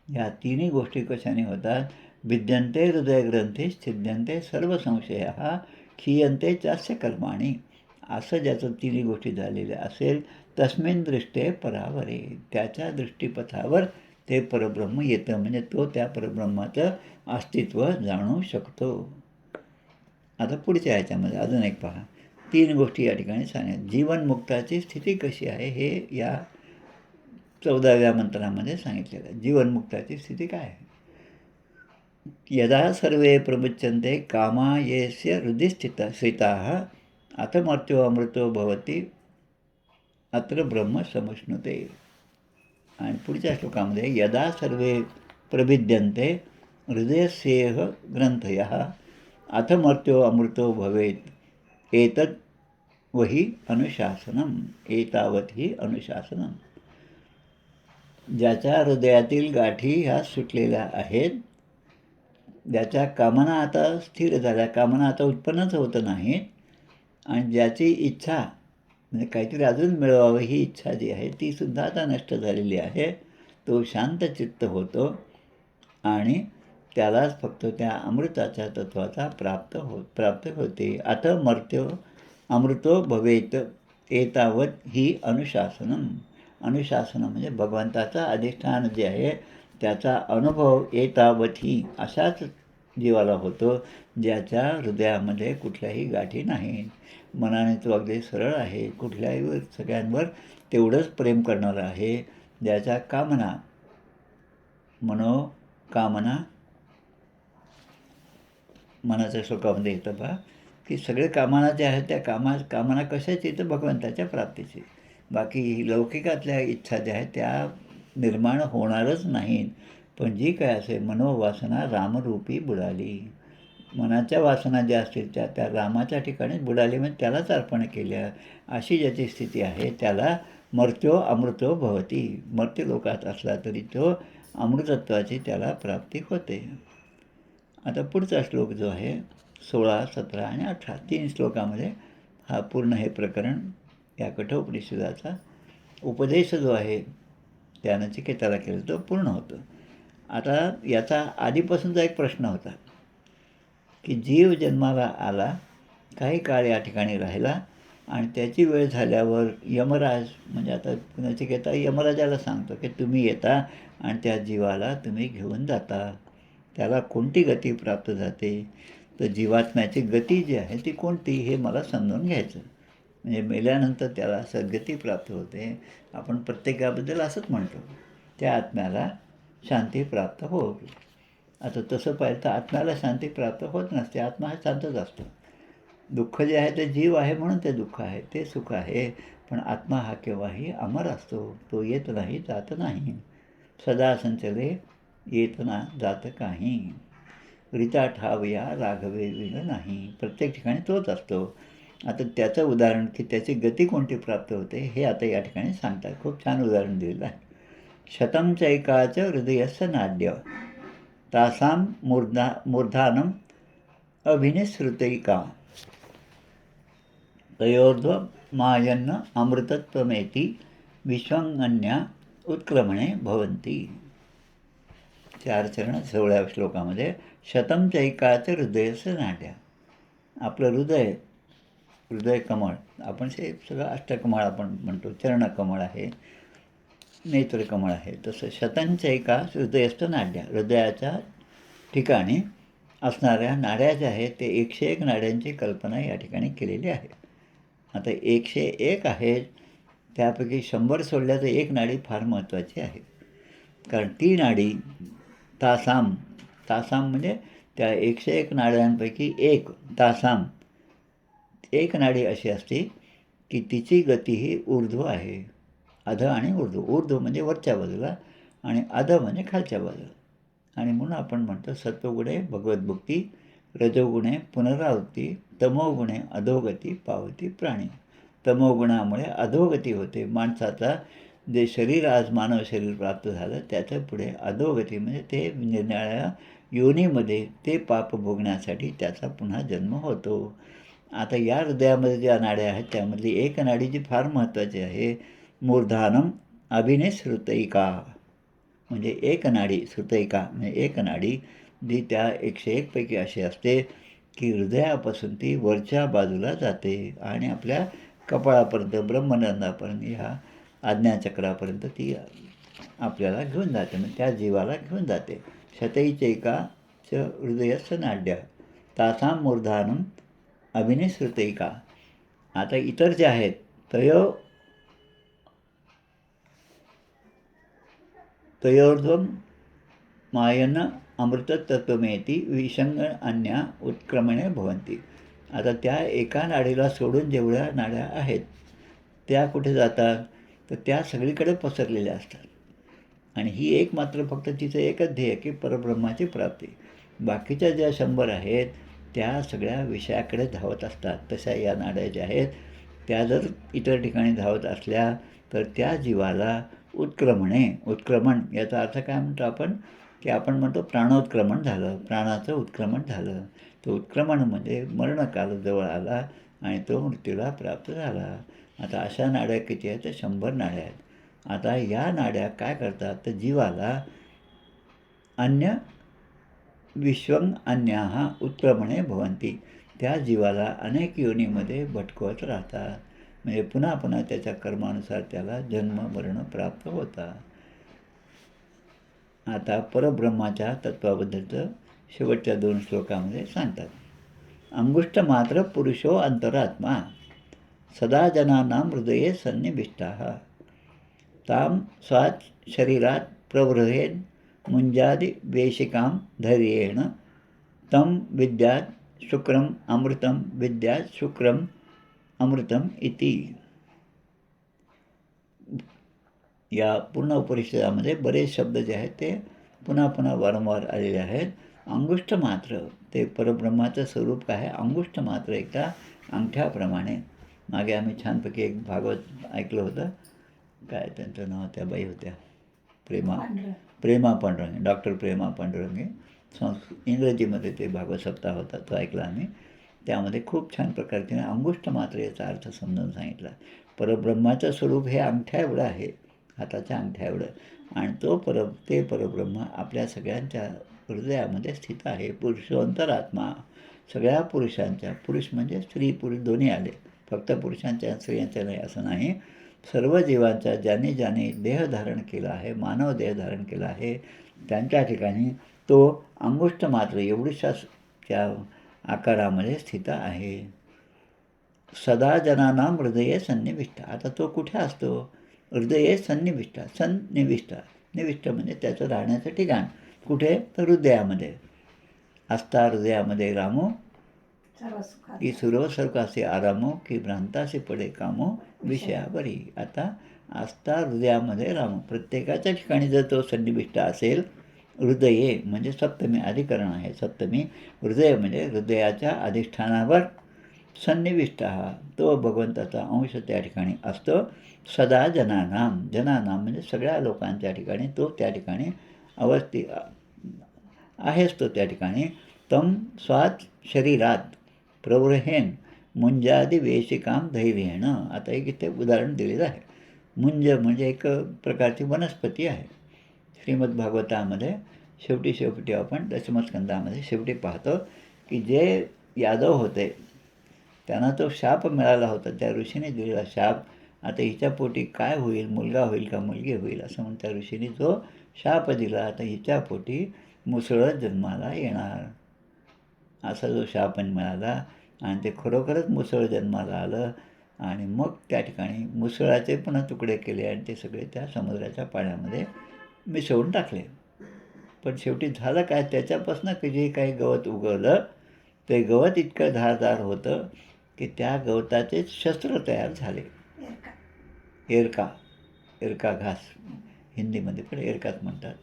ह्या तिन्ही गोष्टी कशाने होतात? भिद्यन्ते हृदयग्रंथीस छिद्यन्ते सर्व संशयाः क्षीयन्ते चास्य कर्माणि. असं ज्याचं तिन्ही गोष्टी झालेल्या असेल तस्मिन् दृष्टे परावरे, त्याच्या दृष्टीपथावर ते परब्रह्म येतं. म्हणजे तो त्या परब्रह्माचं अस्तित्व जाणू शकतो. आता पुढच्या ह्याच्यामध्ये अजून एक पहा. 3 गोष्टी या ठिकाणी सांगितल्या. जीवनमुक्ताची स्थिती कशी आहे हे या 14व्या मंत्रामध्ये सांगितलेलं आहे. जीवनमुक्ताची स्थिती काय आहे? यदा सर्वे प्रमुच्यन्ते कामा येस्य हृदि स्थिताः अथमर्त्यो अमृतो भवति अत्र ब्रह्म समुष्णुते. आणि पुढच्या श्लोकामध्ये यदा सर्वे प्रभिद्यन्ते हृदयस्येह ग्रंथयः अथमर्त्यो अमृतो भवेत् एतत् वही अनुशासनम. एतावत ही अनुशासनम. ज्याच्या हृदयातील गाठी ह्या सुटलेल्या आहेत, ज्याच्या कामना आता स्थिर झाल्या, कामना आता उत्पन्नच होत नाहीत, आणि ज्याची इच्छा म्हणजे काहीतरी अजून मिळवावं ही इच्छा जी आहे ती सुद्धा आता नष्ट झालेली आहे, तो शांत चित्त होतो आणि त्यालाच फक्त त्या अमृताच्या तत्वाचा प्राप्त होते. आता मर्त्यो अमृतो भवेत एतावत ही अनुशासनम. अनुशासन म्हणजे भगवंताचा अधिष्ठान जे आहे त्याचा अनुभव एतावत ही अशाच जीवाला होतो ज्याच्या हृदयामध्ये कुठल्याही गाठी नाहीत. मनाने तो अगदी सरळ आहे, कुठल्याही सगळ्यांवर तेवढंच प्रेम करणारा आहे. ज्याच्या कामना मनोकामना मनाच्या श्लोकामध्ये येतं पहा की सगळे कामना जे आहेत त्या कामना कशाची? तर भगवंताच्या प्राप्तीची. बाकी लौकिकातल्या इच्छा ज्या आहेत त्या निर्माण होणारच नाहीत. पण जी काय असेल मनोवासना रामरूपी बुडाली. मनाच्या वासना ज्या असतील त्या रामाच्या ठिकाणीच बुडाली, म्हणजे त्यालाच अर्पण केल्या, अशी ज्याची स्थिती आहे त्याला मर्त्यो अमृतो भवती. मर्त्य लोकात असला तरी तो अमृतत्वाची त्याला प्राप्ती होते. आता पुढचा श्लोक जो आहे 16, 17 आणि 18 3 श्लोकामध्ये हा पूर्ण हे प्रकरण या कठोपनिषदाचा उपदेश जो आहे त्या नचिकेताला केला तो पूर्ण होतो. आता याचा आधीपासूनचा एक प्रश्न होता की जीव जन्माला आला, काही काळ या ठिकाणी राहिला आणि त्याची वेळ झाल्यावर यमराज, म्हणजे आता नचिकेता यमराजाला सांगतो की तुम्ही येता आणि त्या जीवाला तुम्ही घेऊन जाता. त्याला कोणती गती प्राप्त जाते, तर जीवात्म्याची गती जी आहे ती कोणती हे मला समजून घ्यायचं. म्हणजे मेल्यानंतर त्याला सद्गती प्राप्त होते. आपण प्रत्येकाबद्दल असंच म्हणतो, त्या आत्म्याला शांती प्राप्त हो. आता तसं पाहिलं तर आत्म्याला शांती प्राप्त होत नसते. आत्मा हा शांतच असतो. दुःख जे आहे ते जीव आहे म्हणून ते दुःख आहे, ते सुख आहे. पण आत्मा हा केव्हाही अमर असतो. तो येत नाही, जात नाही. सदा संचले येत ना जात काही. रीता ठावया राघवे विण नाही. प्रत्येक ठिकाणी तोच असतो. आता त्याचं उदाहरण की त्याची गती कोणती प्राप्त होते हे आता या ठिकाणी सांगतात. खूप छान उदाहरण दिलेलं आहे. शतं चैकाचं हृदयस्य नाड्य तासां मूर्धानम अभिनिसृतैका तयोर्ध्वमायन्न अमृतत्वमेति विश्वंगन्या उत्क्रमणे भवन्ति. 4 चरण 16व्या श्लोकामध्ये शतं चैकाचं हृदयस्य नाड्या. आपलं हृदय कमळ, आपण हे सगळं अष्टकमळ आपण म्हणतो, चरणकमळ आहे, नेत्रकमळ आहे. तसं शतंचैका हृदयस्थ नाड्या, हृदयाच्या ठिकाणी असणाऱ्या नाड्या ज्या आहेत ते 101 नाड्यांची कल्पना या ठिकाणी केलेली आहे. आता 101 आहेत, त्यापैकी 100 सोडल्या तर एक नाडी फार महत्त्वाची आहे. कारण ती नाडी तासाम म्हणजे त्या 101 नाड्यांपैकी एक तासाम, एक नाडी अशी असते की तिची गती ही ऊर्ध्व आहे. अध आणि ऊर्ध्व म्हणजे वरच्या बाजूला आणि अध म्हणजे खालच्या बाजूला. आणि म्हणून आपण म्हणतो सत्वगुणे भगवद्भक्ती, रजोगुणे पुनरावृत्ती, तमोगुणे अधोगती पावती प्राणी. तमोगुणामुळे अधोगती होते. माणसाचा जे शरीर आज मानव शरीर प्राप्त झालं त्याच्या पुढे अधोगती, म्हणजे ते निरनिराळ्या योनीमध्ये ते पाप भोगण्यासाठी त्याचा पुन्हा जन्म होतो. आता या हृदयामध्ये ज्या नाड्या आहेत त्यामधली एक नाडी जी फार महत्त्वाची आहे, मूर्धानम अभिनिसृतैका, म्हणजे एक नाडी, श्रुतैका म्हणजे एक नाडी जी त्या 101 पैकी अशी असते की हृदयापासून ती वरच्या बाजूला जाते आणि आपल्या कपाळापर्यंत, ब्रह्मरंध्रापर्यंत, ह्या आज्ञाचक्रापर्यंत ती आपल्याला घेऊन जाते, म्हणजे त्या जीवाला घेऊन जाते. शतैचैकाच हृदयस्थ नाड्य तासां मूर्धानम अभिनिसृतैका. आता इतर जे आहेत तयोर्ध्वं मायन अमृतत्वमेति विसंग अन्या उत्क्रमणे भवन्ति. आता त्या एका नाडीला सोडून जेवढ्या नाड्या आहेत त्या कुठे जातात, तर त्या सगळीकडे पसरलेल्या असतात. आणि ही एक मात्र फक्त तिचं एकच ध्येय की परब्रह्माची प्राप्ती. बाकीच्या ज्या 100 आहेत त्या सगळ्या विषयाकडे धावत असतात. तशा या नाड्या ज्या आहेत त्या जर इतर ठिकाणी धावत असल्या तर त्या जीवाला उत्क्रमण याचा अर्थ काय म्हणतो आपण, की आपण म्हणतो प्राणोत्क्रमण झालं, प्राणाचं उत्क्रमण झालं. तो उत्क्रमण म्हणजे मरणकाल जवळ आला आणि तो मृत्यूला प्राप्त झाला. आता अशा नाड्या किती आहेत, तर 100 नाड्या आहेत. आता या नाड्या काय करतात, तर जीवाला अन्य विश्वं अन्याः उत्क्रमणे भवन्ति, त्या जीवाला अनेक योनीमध्ये भटकवत राहतात. म्हणजे पुन्हा पुन्हा त्याच्या कर्मानुसार त्याला जन्म मरण प्राप्त होतात. आता परब्रह्माच्या तत्वाबद्दलचं शेवटच्या 2 श्लोकामध्ये सांगतात. अंगुष्ठ मात्र पुरुषो अंतरात्मा सदा जनानां हृदये सन्निविष्टाः ताम स्वाच शरीरात प्रवृहेन मुंजादि वेशिकां धैर्येण तम विद्यात शुक्रम अमृतम विद्यात शुक्रम अमृतम इति. या पूर्ण उपनिषदामध्ये बरेच शब्द जे आहेत ते पुन्हा पुन्हा वारंवार आलेले आहेत. अंगुष्ठ मात्र ते परब्रह्माचं स्वरूप काय आहे, अंगुष्ठ मात्र एका अंगठ्याप्रमाणे. मागे आम्ही छानपैकी एक भागवत ऐकलं होतं, काय त्यांचं नाव, त्या बाई होत्या प्रेमा पांडुरंगे, डॉक्टर प्रेमा पांडुरंगे. इंग्रजीमध्ये ते भागवत सप्ताह होता, तो ऐकला आम्ही. त्यामध्ये खूप छान प्रकारे तिने अंगुष्ठ मात्र याचा अर्थ समजावून सांगितला. परब्रह्माचं स्वरूप हे अंगठ्या एवढं आहे, हाताच्या अंगठ्या एवढं, आणि ते परब्रह्म आपल्या सगळ्यांच्या हृदयामध्ये स्थित आहे. पुरुषोंतरात्मा, सगळ्या पुरुषांच्या, पुरुष म्हणजे स्त्री पुरुष दोन्ही आले, फक्त पुरुषांच्या स्त्रियांच्या नाही असं नाही, सर्व जीवांचा ज्याने ज्याने देह धारण केला आहे, मानव देह धारण केला आहे, त्यांच्या ठिकाणी तो अंगुष्ठ मात्र एवढीशा त्या आकारामध्ये स्थित आहे. सदा जनानां हृदये सन्निविष्ट. आता तो कुठे असतो, हृदये सन्निविष्ट. सन्निविष्ट, निविष्ट म्हणजे त्याचं राहण्याचं ठिकाण कुठे, तर हृदयामध्ये. आस्था हृदयामध्ये रामो की सर्व सुखासी आरामो की भ्रांतासी पडे कामो विषयावरी. आता आस्था हृदयामध्ये रामो, प्रत्येकाच्या ठिकाणी जर तो सन्निविष्ट असेल, हृदये म्हणजे सप्तमी अधिकरण आहे, सप्तमी. हृदय म्हणजे हृदयाच्या अधिष्ठानावर सन्निविष्ट हा तो भगवंताचा अंश त्या ठिकाणी असतो. सदा जनानाम, जनानाम म्हणजे सगळ्या लोकांच्या ठिकाणी तो त्या ठिकाणी आहेच तो त्या ठिकाणी. तम स्वात शरीरात प्रवरहेन मुंजादी वेशिकाम धैर्येण. आता एक इथे उदाहरण दिलेलं आहे. मुंज म्हणजे एक प्रकारची वनस्पती आहे. श्रीमद भागवतामध्ये शेवटी आपण दशमस्कंदामध्ये शेवटी पाहतो की जे यादव होते त्यांना तो शाप मिळाला होता, त्या ऋषीने दिलेला शाप. आता हिच्या पोटी काय होईल, मुलगा होईल का मुलगी होईल असं म्हणून त्या ऋषीने जो शाप दिला, आता हिच्या पोटी मुसळ जन्माला येणार असा जो शाप मिळाला. आणि ते खरोखरच मुसळ जन्माला आलं. आणि मग त्या ठिकाणी मुसळाचे पुन्हा तुकडे केले आणि ते सगळे त्या समुद्राच्या पाण्यामध्ये मिसळून टाकले. पण शेवटी झालं काय, त्याच्यापासून जे काही गवत उगवलं ते गवत इतकं धारदार होतं की त्या गवताचे शस्त्र तयार झाले. एरका घास हिंदीमध्ये पण एरकाच म्हणतात.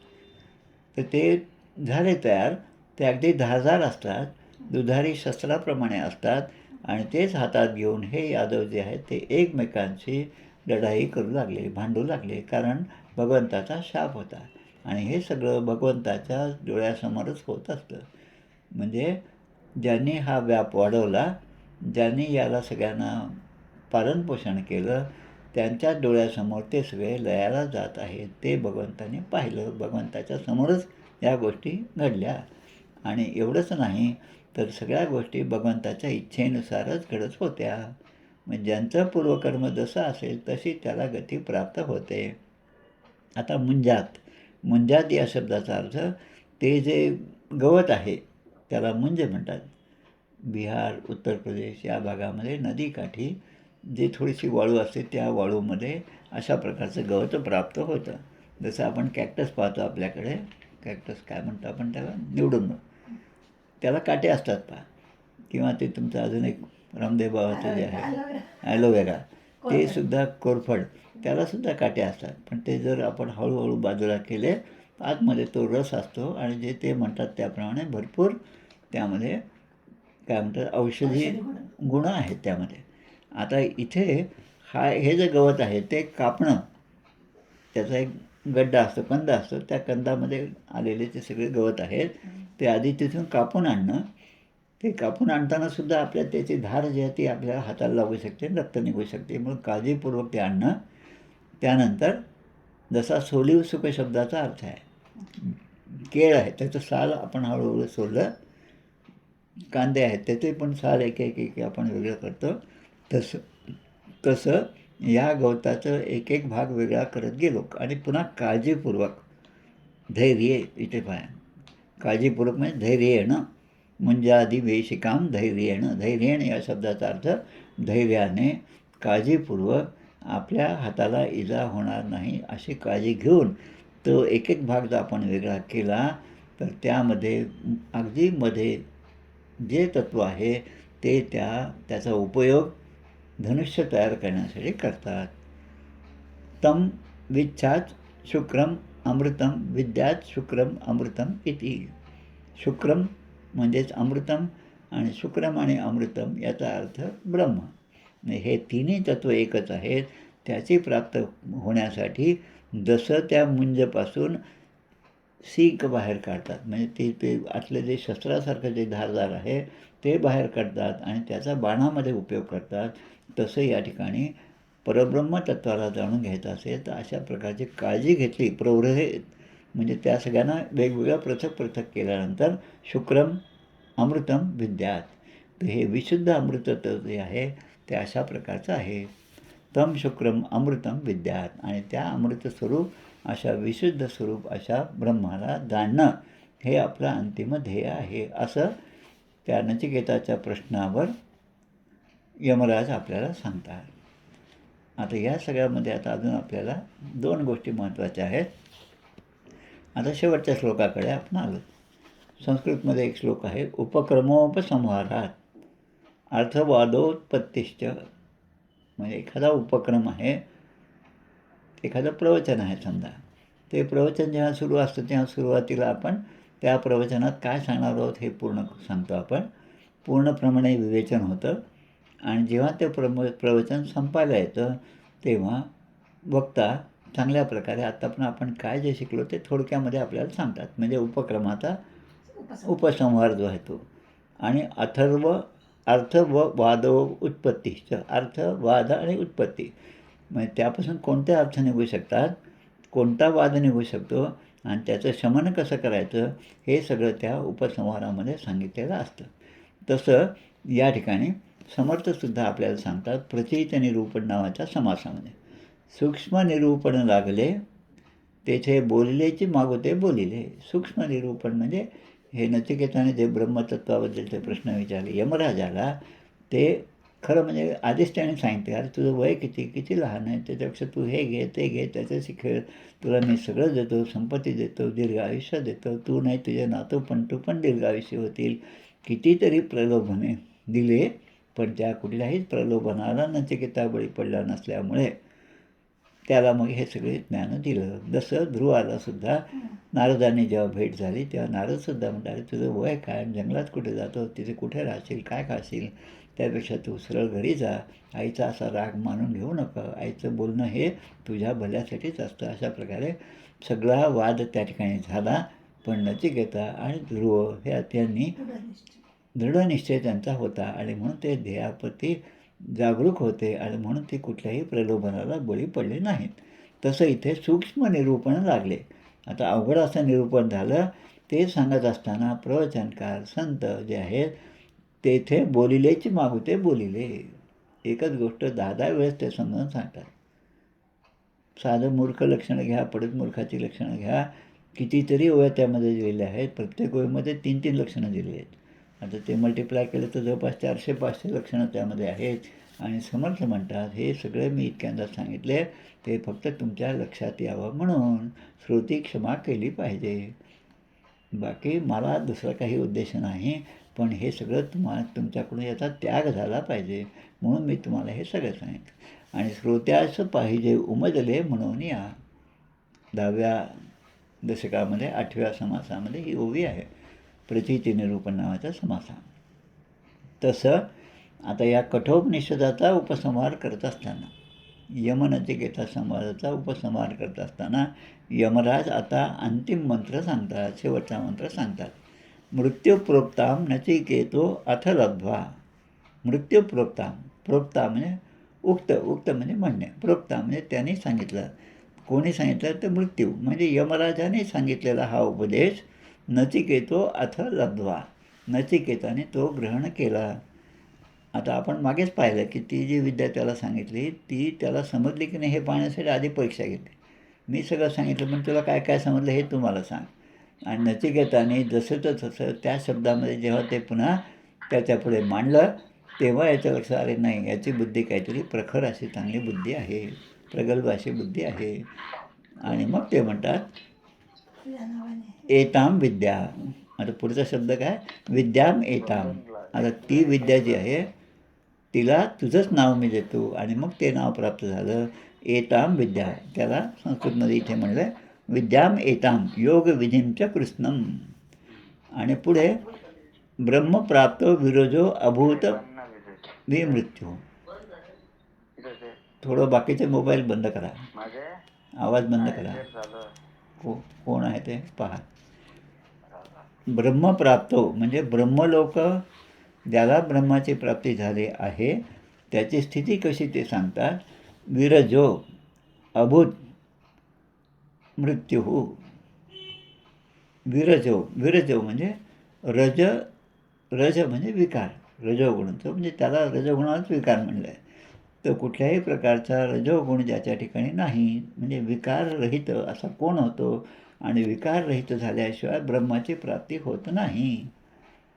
तर ते झाले तयार. ते अगदी धारदार असतात, दुधारी शस्त्राप्रमाणे असतात. आणि तेच हातात घेऊन हे यादव जे आहेत ते एकमेकांची लढाई करू लागले, भांडू लागले, कारण भगवंताचा शाप होता. आणि हे सगळं भगवंताच्या डोळ्यासमोरच होत असतं. म्हणजे ज्यांनी हा व्याप वाढवला, ज्यांनी याला सगळ्यांना पालनपोषण केलं, त्यांच्या डोळ्यासमोर ते सगळे लयाला जात आहेत. ते भगवंताने पाहिलं, भगवंताच्या समोरच या गोष्टी घडल्या. आणि एवढंच नाही तर सगळ्या गोष्टी भगवंताच्या इच्छेनुसारच घडत होत्या. म्हणजे ज्यांचं पूर्वकर्म जसं असेल तशी त्याला गती प्राप्त होते. आता मुंजात या शब्दाचा अर्थ ते जे गवत आहे त्याला मुंज म्हणतात. बिहार, उत्तर प्रदेश या भागामध्ये नदीकाठी जी थोडीशी वाळू असते त्या वाळूमध्ये अशा प्रकारचं गवत प्राप्त होतं. जसं आपण कॅक्टस पाहतो आपल्याकडे, कॅक्टस काय म्हणतो आपण त्याला, निवडून, त्याला काटे असतात पहा. किंवा ते तुमचं अजून एक रामदेव बाबाचं जे आहे ॲलोवेरा, ते सुद्धा कोरफड, त्यालासुद्धा काटे असतात. पण ते जर आपण हळूहळू बाजूला केले आतमध्ये तो रस असतो आणि जे ते म्हणतात त्याप्रमाणे भरपूर त्यामध्ये काय म्हणतात औषधी गुण आहेत त्यामध्ये. आता इथे हे जे गवत आहे ते कापणं, त्याचा एक गड्डा असतो, कंद असतो, त्या कंदामध्ये आलेले ते सगळे गवत आहेत ते आधी तिथून कापून आणणं. ते कापून आणतानासुद्धा आपल्या त्याची धार जी आहे ती आपल्याला हाताला लागू शकते, रक्त निघू शकते, म्हणून काळजीपूर्वक ते आणणं. त्यानंतर जसा सोलीव सुख शब्दाचा अर्थ आहे, केळ आहे त्याचं साल आपण हळूहळू सोडलं, कांदे आहेत त्याचे पण साल एक एक आपण वेगळं करतो, तसं या गवताचं एक एक भाग वेगळा करत गेलो. आणि पुन्हा काळजीपूर्वक धैर्य, इथे पाहा काळजीपूर्वक म्हणजे धैर्य येणं. मुंजादी वेशिकाम धैर्येण, धैर्येण या शब्दाचा अर्थ धैर्याने काळजीपूर्वक आपल्या हाताला इजा होणार नाही अशी काळजी घेऊन तो एक एक भाग जर आपण वेगळा केला तर त्यामध्ये अगदी मध्ये जे तत्त्व आहे ते त्याचा उपयोग धनुष्य तयार करण्यासाठी करतात. तम विच्छात शुक्रम अमृतम विद्यात शुक्रम अमृतम इति. शुक्रम म्हणजेच अमृतम आणि शुक्रम आणि अमृतम याचा अर्थ ब्रह्म. हे तिन्ही तत्त्व एकच आहेत. त्याची प्राप्त होण्यासाठी जसं त्या मुंजपासून सीक बाहेर काढतात, म्हणजे ते आतलं जे शस्त्रासारखं जे धारदार आहे ते बाहेर काढतात आणि त्याचा बाणामध्ये उपयोग करतात, तसं या ठिकाणी परब्रह्म तत्त्वाला जाणून घ्यायचं असेल तर अशा प्रकारची काळजी घेतली प्रवृत्त, म्हणजे त्या सगळ्यांना वेगवेगळ्या पृथक पृथक केल्यानंतर शुक्रम अमृतम विद्यात. तर हे विशुद्ध अमृत जे आहे ते अशा प्रकारचं आहे. तम शुक्रम अमृतम विद्यात. आणि त्या अमृत स्वरूप अशा विशुद्ध स्वरूप अशा ब्रह्माला जाणणं हे आपलं अंतिम ध्येय आहे, असं त्या नचिकेताच्या प्रश्नावर यमराज आपल्याला सांगतात. आता या सगळ्यामध्ये आता अजून आपल्याला 2 गोष्टी महत्त्वाच्या आहेत. आता शेवटच्या श्लोकाकडे आपण आलो. संस्कृतमध्ये एक श्लोक आहे, उपक्रमोपसंहारात अर्थवादोत्पत्तिश्च. म्हणजे एखादा उपक्रम आहे, एखादं प्रवचन आहे समजा, ते प्रवचन जेव्हा सुरू असतं तेव्हा सुरुवातीला आपण त्या प्रवचनात काय सांगणार आहोत हे पूर्ण सांगतो आपण. पूर्णप्रमाणे विवेचन होतं आणि जेव्हा ते प्रवचन संपायला येतं तेव्हा वक्ता चांगल्या प्रकारे आता पण आपण काय जे शिकलो ते थोडक्यामध्ये आपल्याला सांगतात. म्हणजे उपक्रमाचा उपसंहार जो आहे तो. आणि अर्थ व वाद उत्पत्तीच. अर्थ, वाद आणि उत्पत्ती, म्हणजे त्यापासून कोणते अर्थ निघू शकतात, कोणता वाद निघू शकतो आणि त्याचं शमन कसं करायचं हे सगळं त्या उपसंहारामध्ये सांगितलेलं असतं. तसं या ठिकाणी समर्थसुद्धा आपल्याला सांगतात, प्रचित निरूपण नावाच्या समासामध्ये सूक्ष्म निरूपण लागले तेथे बोललेची मागोते बोलिले. सूक्ष्म निरूपण म्हणजे हे नचिकेताने जे ब्रह्मतत्वाबद्दलचे प्रश्न विचारले यमराजाला, ते खरं म्हणजे आधीच त्याने सांगितलं, अरे तुझं वय किती लहान आहे, त्याच्यापेक्षा तू हे घे ते घे, त्याच्याशी खेळ, तुला मी सगळं देतो, संपत्ती देतो, दीर्घ आयुष्य देतो, तू नाही तुझे नातू पण दीर्घ आयुष्य होतील. कितीतरी प्रलोभने दिले, पण त्या कुठल्याही प्रलोभनाला नचिकेता बळी पडला नसल्यामुळे त्याला मग हे सगळे ज्ञान दिलं. जसं ध्रुवाला सुद्धा नारदांनी जेव्हा भेट झाली तेव्हा नारदसुद्धा म्हणतात, तुझं वय काय, जंगलात कुठे जातो, तिथे कुठे राहशील, काय खाशील, त्यापेक्षा तू सरळ घरी जा, आईचा असा राग मानून घेऊ नका, आईचं बोलणं हे तुझ्या भल्यासाठीच असतं. अशा प्रकारे सगळा वाद त्या ठिकाणी झाला. पण नचिकेता आणि ध्रुव हे त्यांनी दृढनिश्चय त्यांचा होता आणि म्हणून ते ध्येयाप्रती जागरूक होते आणि म्हणून ते कुठल्याही प्रलोभनाला बळी पडले नाहीत. तसं इथे सूक्ष्म निरूपण लागले. आता अवघड असं निरूपण झालं. ते सांगत असताना प्रवचनकार संत जे आहेत तेथे बोलिलेची मागुते बोलिले. एकच गोष्ट 10 वेळेस ते समजावून सांगतात. साधं मूर्ख लक्षणं घ्या, पडत मूर्खाची लक्षणं घ्या, कितीतरी ओव्या त्यामध्ये दिलेल्या आहेत. प्रत्येक ओव्यामध्ये 3-3 लक्षणं दिलेली आहेत. आता ते मल्टिप्लाय केलं तर जवळपास 400-500 लक्षणं त्यामध्ये आहेत. आणि समर्थ म्हणतात, हे सगळे मी इतक्यांदा सांगितले, ते फक्त तुमच्या लक्षात यावं म्हणून श्रुती क्षमा केली पाहिजे. बाकी मला दुसरा काही उद्देश नाही, पण हे सगळं तुमच्याकडून याचा त्याग झाला पाहिजे म्हणून मी तुम्हाला हे सगळं सांगितलं. आणि श्रोत्यास पाहिजे उमजले म्हणून या 10व्या दशकामध्ये 8व्या समासामध्ये ही ओवी आहे, प्रचिती निरूपण नावाचा समासा. तसं आता या कठोपनिषदाचा उपसंहार करत असताना, यमनचिकेता संवादाचा उपसंहार करत असताना यमराज आता अंतिम मंत्र सांगतात, शेवटचा मंत्र सांगतात. मृत्यूप्रोक्ताम नचिकेतो अथ लब्ध्वा. मृत्यूप्रोक्ताम, प्रोक्ता म्हणजे उक्त म्हणजे म्हणणे, प्रोक्ता म्हणजे त्यांनी सांगितलं. कोणी सांगितलं तर मृत्यू म्हणजे यमराजाने सांगितलेला हा उपदेश नचिकेतो अथ लब्ध्वा, नचिकेताने तो ग्रहण केला. आता आपण मागेच पाहिलं की ती जी विद्या त्याला सांगितली ती त्याला समजली की नाही हे पाहण्यासाठी आधी परीक्षा घेतली. मी सगळं सांगितलं पण तुला काय काय समजलं हे तू मला सांग. आणि नचिकेताने जसं तर तसं त्या शब्दामध्ये जेव्हा ते पुन्हा त्याच्यापुढे मांडलं तेव्हा याच्या लक्षात आले, नाही याची बुद्धी काहीतरी प्रखर अशी चांगली बुद्धी आहे, प्रगल्भ अशी बुद्धी आहे. आणि मग ते म्हणतात एताम विद्या. आता पुढचा शब्द काय, विद्याम एताम. आता ती विद्या जी आहे तिला तुझंच नाव मी देतो आणि मग ते नाव प्राप्त झालं एताम विद्या. त्याला संस्कृतमध्ये इथे म्हणलं विद्याम एताम योग विधींच कृष्णम. आणि पुढे ब्रह्मप्राप्त विरजो अभूत विमृत्यू. थोडं बाकीचे मोबाईल बंद करा, आवाज बंद करा. कोण आहे ते पहा. ब्रह्मप्राप्तो म्हणजे ब्रह्मलोक, ज्याला ब्रह्माची प्राप्ती झाली आहे त्याची स्थिती कशी ते सांगतात. विरजो अभूत मृत्यू. विरजो म्हणजे रज म्हणजे विकार, रजोगुणाचं म्हणजे त्याला रजोगुणालाच विकार म्हणलं आहे. तर कुठल्याही प्रकारचा रजोगुण ज्याच्या ठिकाणी नाही म्हणजे विकाररहित असा कोण होतो. आणि विकाररहित झाल्याशिवाय ब्रह्माची प्राप्ती होत नाही.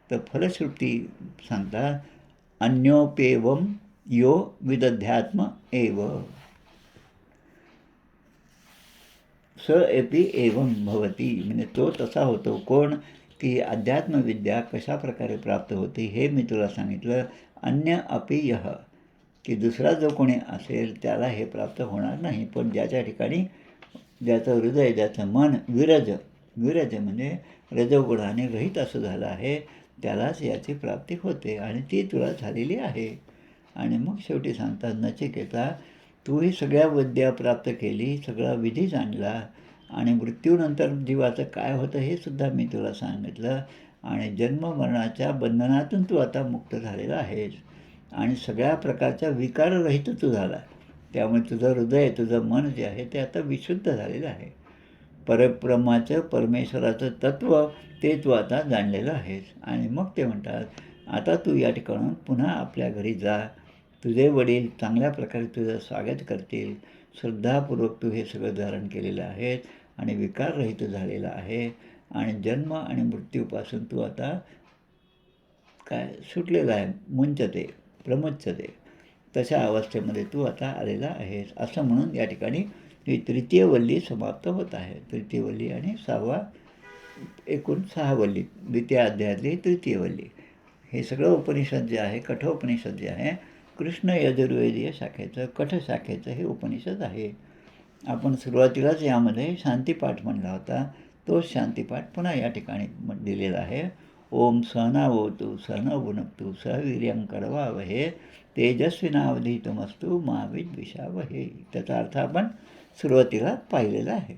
तर फलश्रुती सांगतात अन्योप्येवम यो विदध्यात्म एव स एपी एवं भवती. म्हणजे तो तसा होतो कोण की अध्यात्मविद्या कशा प्रकारे प्राप्त होते हे मी तुला सांगितलं. अन्य अपि यः की दुसरा जो कोणी असेल त्याला हे प्राप्त होणार नाही. पण ज्याच्या ठिकाणी ज्याचं हृदय, ज्याचं मन विरज म्हणजे रजोगुणाने रहित असं झालं आहे त्यालाच याची प्राप्ती होते आणि ती तुला झालेली आहे. आणि मग शेवटी सांगतात नचिकेता, तू ही सगळ्या विद्या प्राप्त केली, सगळा विधी जाणला आणि मृत्यूनंतर जीवाचं काय होतं हे सुद्धा मी तुला सांगितलं. आणि जन्ममरणाच्या बंधनातून तू आता मुक्त झालेला आहेस आणि सगळ्या प्रकारच्या विकाररहित तू झाला. त्यामुळे तुझं हृदय, तुझं मन जे आहे ते आता विशुद्ध झालेलं आहे. परब्रह्माचं, परमेश्वराचं तत्त्व ते तू आता जाणलेलं आहेस. आणि मग ते म्हणतात आता तू या ठिकाणून पुन्हा आपल्या घरी जा. तुझे वडील चांगल्या प्रकारे तुझं स्वागत करतील. श्रद्धापूर्वक तू हे सगळं धारण केलेलं आहे आणि विकाररहित झालेलं आहे आणि जन्म आणि मृत्यूपासून तू आता काय सुटलेला आहे. मुंचते प्रमुच्यते तशा अवस्थेमध्ये तू आता आलेला आहेस. असं म्हणून या ठिकाणी ही तृतीय वल्ली समाप्त होत आहे. तृतीय वल्ली आणि एकूण 6 वल्ली, द्वितीय अध्यायातली तृतीय वल्ली. हे सगळं उपनिषद जे आहे, कठोपनिषद जे आहे, कृष्ण यजुर्वेदीय शाखेचं, कठशाखेचं हे उपनिषद आहे. आपण सुरुवातीलाच यामध्ये शांतिपाठ म्हणला होता. तोच शांतिपाठ पुन्हा या ठिकाणी दिलेला आहे. ओम सहनावतु सहनौ भुनक्तु सह वीर्यं करवावहे तेजस्विनावधीतमस्तु मा विद्विषावहे. त्याचा अर्थ आपण सुरुवातीला पाहिलेला आहे.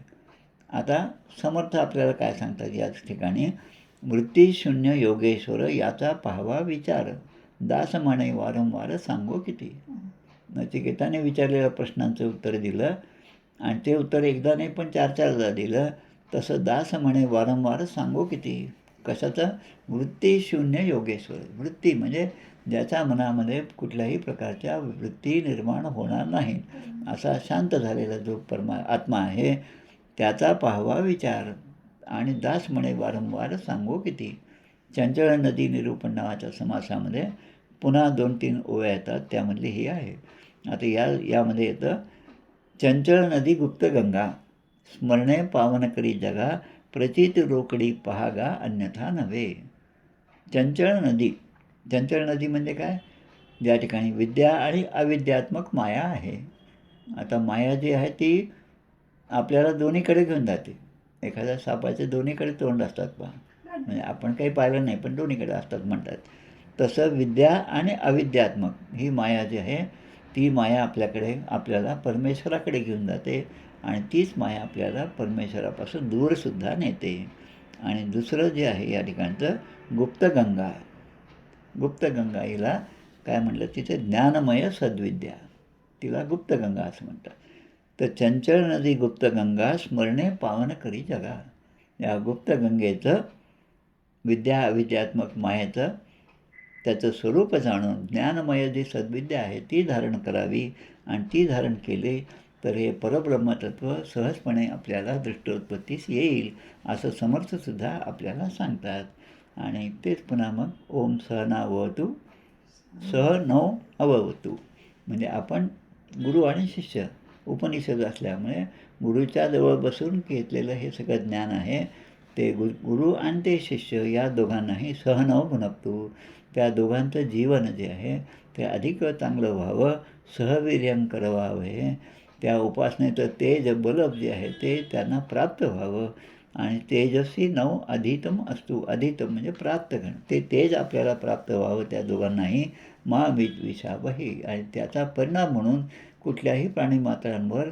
आता समर्थ आपल्याला काय सांगतात याच ठिकाणी. मृत्यूशून्य योगेश्वर याचा पाहावा विचार, दास म्हणे वारंवार सांगो किती. नचिकेताने विचारलेल्या प्रश्नांचं उत्तर दिलं आणि ते उत्तर एकदा नाही पण 4-4दा दिलं. तसं दास म्हणे वारंवार सांगो किती. कशाचं? वृत्तीशून्य योगेश्वर. वृत्ती म्हणजे ज्याच्या मनामध्ये कुठल्याही प्रकारच्या वृत्ती निर्माण होणार नाही असा शांत झालेला जो आत्मा आहे त्याचा पाहावा विचार. आणि दास म्हणे वारंवार सांगो किती. चंचळ नदी निरूपण नावाच्या समासामध्ये पुन्हा 2-3 ओव्या येतात, त्यामधली ही आहे. आता यामध्ये येतं चंचळ नदी गुप्त गंगा स्मरणे पावन करी जगा प्रचित रोकडी पहागा अन्यथा नव्हे. चंचळ नदी म्हणजे काय? ज्या ठिकाणी विद्या आणि अविद्यात्मक माया आहे. आता माया जी आहे ती आपल्याला दोन्हीकडे घेऊन जाते. एखाद्या सापाचे दोन्हीकडे तोंड असतात पहा, म्हणजे आपण काही पाहिलं नाही पण दोन्हीकडे असतात म्हणतात. तसं विद्या आणि अविद्यात्मक ही माया जी आहे ती माया आपल्याला परमेश्वराकडे घेऊन जाते आणि तीच माया आपल्याला परमेश्वरापासून दूरसुद्धा नेते. आणि दुसरं जे आहे या ठिकाणचं गुप्तगंगा हिला काय म्हटलं, तिथे ज्ञानमय सद्विद्या, तिला गुप्तगंगा असं म्हणतात. तर चंचळ नदी गुप्तगंगा स्मरणे पावन करी जगा. या गुप्तगंगेचं विद्या अविद्यात्मक मायेचं त्याचं स्वरूप जाणून ज्ञानमय जी सद्विद्या आहे ती धारण करावी आणि ती धारण केली तर हे परब्रह्मतत्व सहजपणे आपल्याला दृष्टोत्पत्तीस येईल असं समर्थसुद्धा आपल्याला सांगतात. आणि तेच पुन्हा मग ओम सहनावतु सहनौ अववतु म्हणजे आपण गुरु आणि शिष्य उपनिषद असल्यामुळे गुरुच्या जवळ बसून घेतलेलं हे सगळं ज्ञान आहे ते गुरु आणि ते शिष्य या दोघांनाही सहनौ भुनक्तु. त्या दोघांचं जीवन जे आहे ते अधिक चांगलं व्हावं, सहवीर्यं करवावं. त्या उपासनेचं तेज बल जे आहे ते त्यांना प्राप्त व्हावं आणि तेजस्वी नव अधितम असतो. अधितम म्हणजे प्राप्तगण. ते तेज आपल्याला प्राप्त व्हावं त्या दोघांनाही मा विषावही. आणि त्याचा परिणाम म्हणून कुठल्याही प्राणीमात्रांवर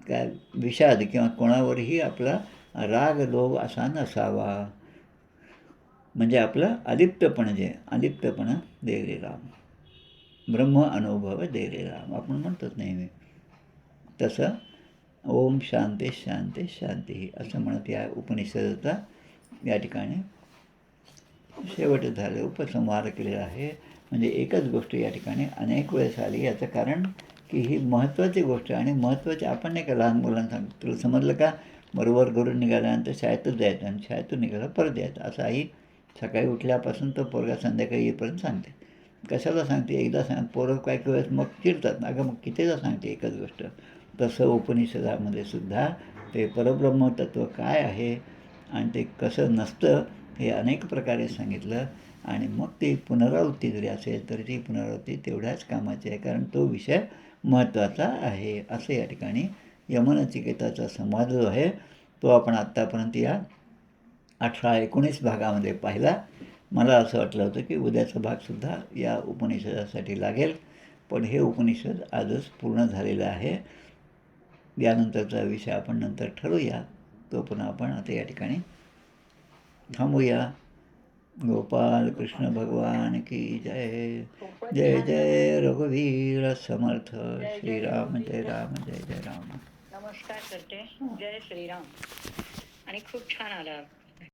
काय विषाद किंवा कोणावरही आपला राग लोभ असा नसावा. म्हणजे आपलं अलिप्तपण जे अलिप्तपणा दे रे राम, ब्रह्म अनुभव दे रे राम आपण म्हणतोच नेहमी. तसं ओम शांती शांती शांती असं म्हणत या उपनिषदाचा या ठिकाणी शेवट झाले, उपसंहार केलेला आहे. म्हणजे एकच गोष्ट या ठिकाणी अनेक वेळेस आली. याचं कारण की ही महत्त्वाची गोष्ट आणि महत्त्वाची आपण नाही का लहान मुलांना सांगतो, तुला समजलं का, बरोबर घरून निघाल्यानंतर शाळेतच जायचं आणि शाळेतून निघालं परत यायचं. असं आई सकाळी उठल्यापासून तो पोरगा संध्याकाळी येईपर्यंत सांगते. कशाला सांगते, एकदा सांग, पोरं काही वेळेस मग चिडतात, अगं मग कितीदा सांगते एकच गोष्ट. तसं उपनिषदामध्ये सुद्धा ते परब्रह्मतत्व काय आहे आणि ते कसं नसतं हे अनेक प्रकारे सांगितलं. आणि मग ती पुनरावृत्ती जरी असेल तरी ती पुनरावृत्ती तेवढ्याच कामाची आहे, कारण तो विषय महत्त्वाचा आहे. असं या ठिकाणी यमनचिकेताचा संवाद जो आहे तो आपण आत्तापर्यंत या 18-19 भागामध्ये पाहिला. मला असं वाटलं होतं की उद्याचा भागसुद्धा या उपनिषदासाठी लागेल, पण हे उपनिषद आजच पूर्ण झालेलं आहे. यानंतरचा विषय आपण नंतर ठरवूया. तो पुन्हा आपण आता या ठिकाणी थांबूया. गोपाल कृष्ण भगवान की जय. जय जय रघुवीर समर्थ. श्रीराम जय राम जय जय राम. नमस्कार करते. जय श्रीराम. आणि खूप छान आला